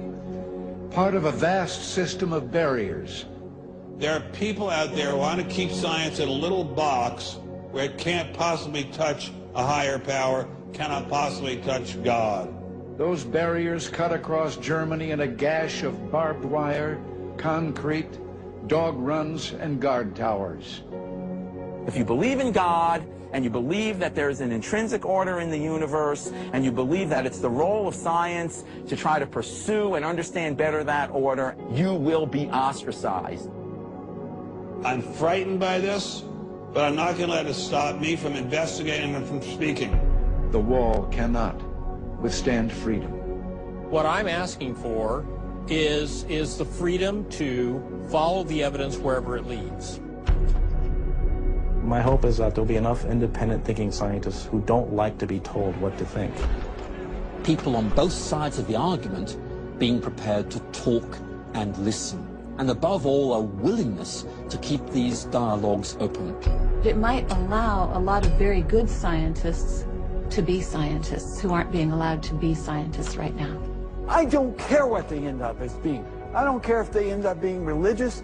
part of a vast system of barriers. There are people out there who want to keep science in a little box where it can't possibly touch a higher power, cannot possibly touch God. Those barriers cut across Germany in a gash of barbed wire, concrete, dog runs, and guard towers. If you believe in God, and you believe that there's an intrinsic order in the universe, and you believe that it's the role of science to try to pursue and understand better that order, you will be ostracized. I'm frightened by this, but I'm not going to let it stop me from investigating and from speaking. The wall cannot withstand freedom. What I'm asking for is the freedom to follow the evidence wherever it leads. My hope is that there'll be enough independent thinking scientists who don't like to be told what to think. People on both sides of the argument being prepared to talk and listen. And above all, a willingness to keep these dialogues open. It might allow a lot of very good scientists to be scientists who aren't being allowed to be scientists right now. I don't care what they end up as being. I don't care if they end up being religious,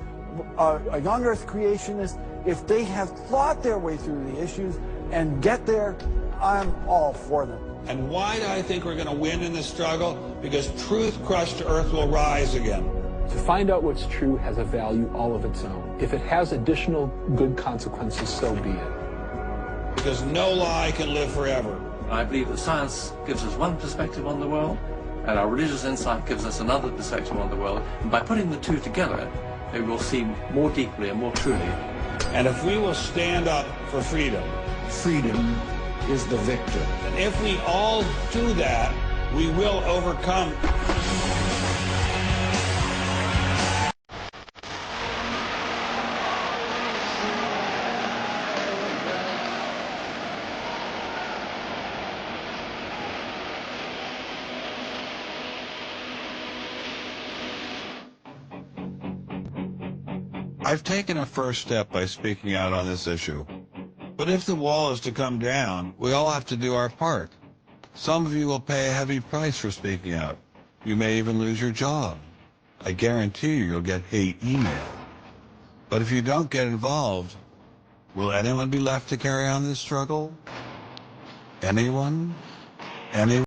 a young earth creationist. If they have thought their way through the issues and get there, I'm all for them. And why do I think we're going to win in this struggle? Because truth crushed to earth will rise again. To find out what's true has a value all of its own. If it has additional good consequences, so be it. Because no lie can live forever. I believe that science gives us one perspective on the world, and our religious insight gives us another perspective on the world. And by putting the two together, they will see more deeply and more truly. And if we will stand up for freedom, freedom is the victor. And if we all do that, we will overcome. I've taken a first step by speaking out on this issue. But if the wall is to come down, we all have to do our part. Some of you will pay a heavy price for speaking out. You may even lose your job. I guarantee you'll get hate email. But if you don't get involved, will anyone be left to carry on this struggle? Anyone? Anyone?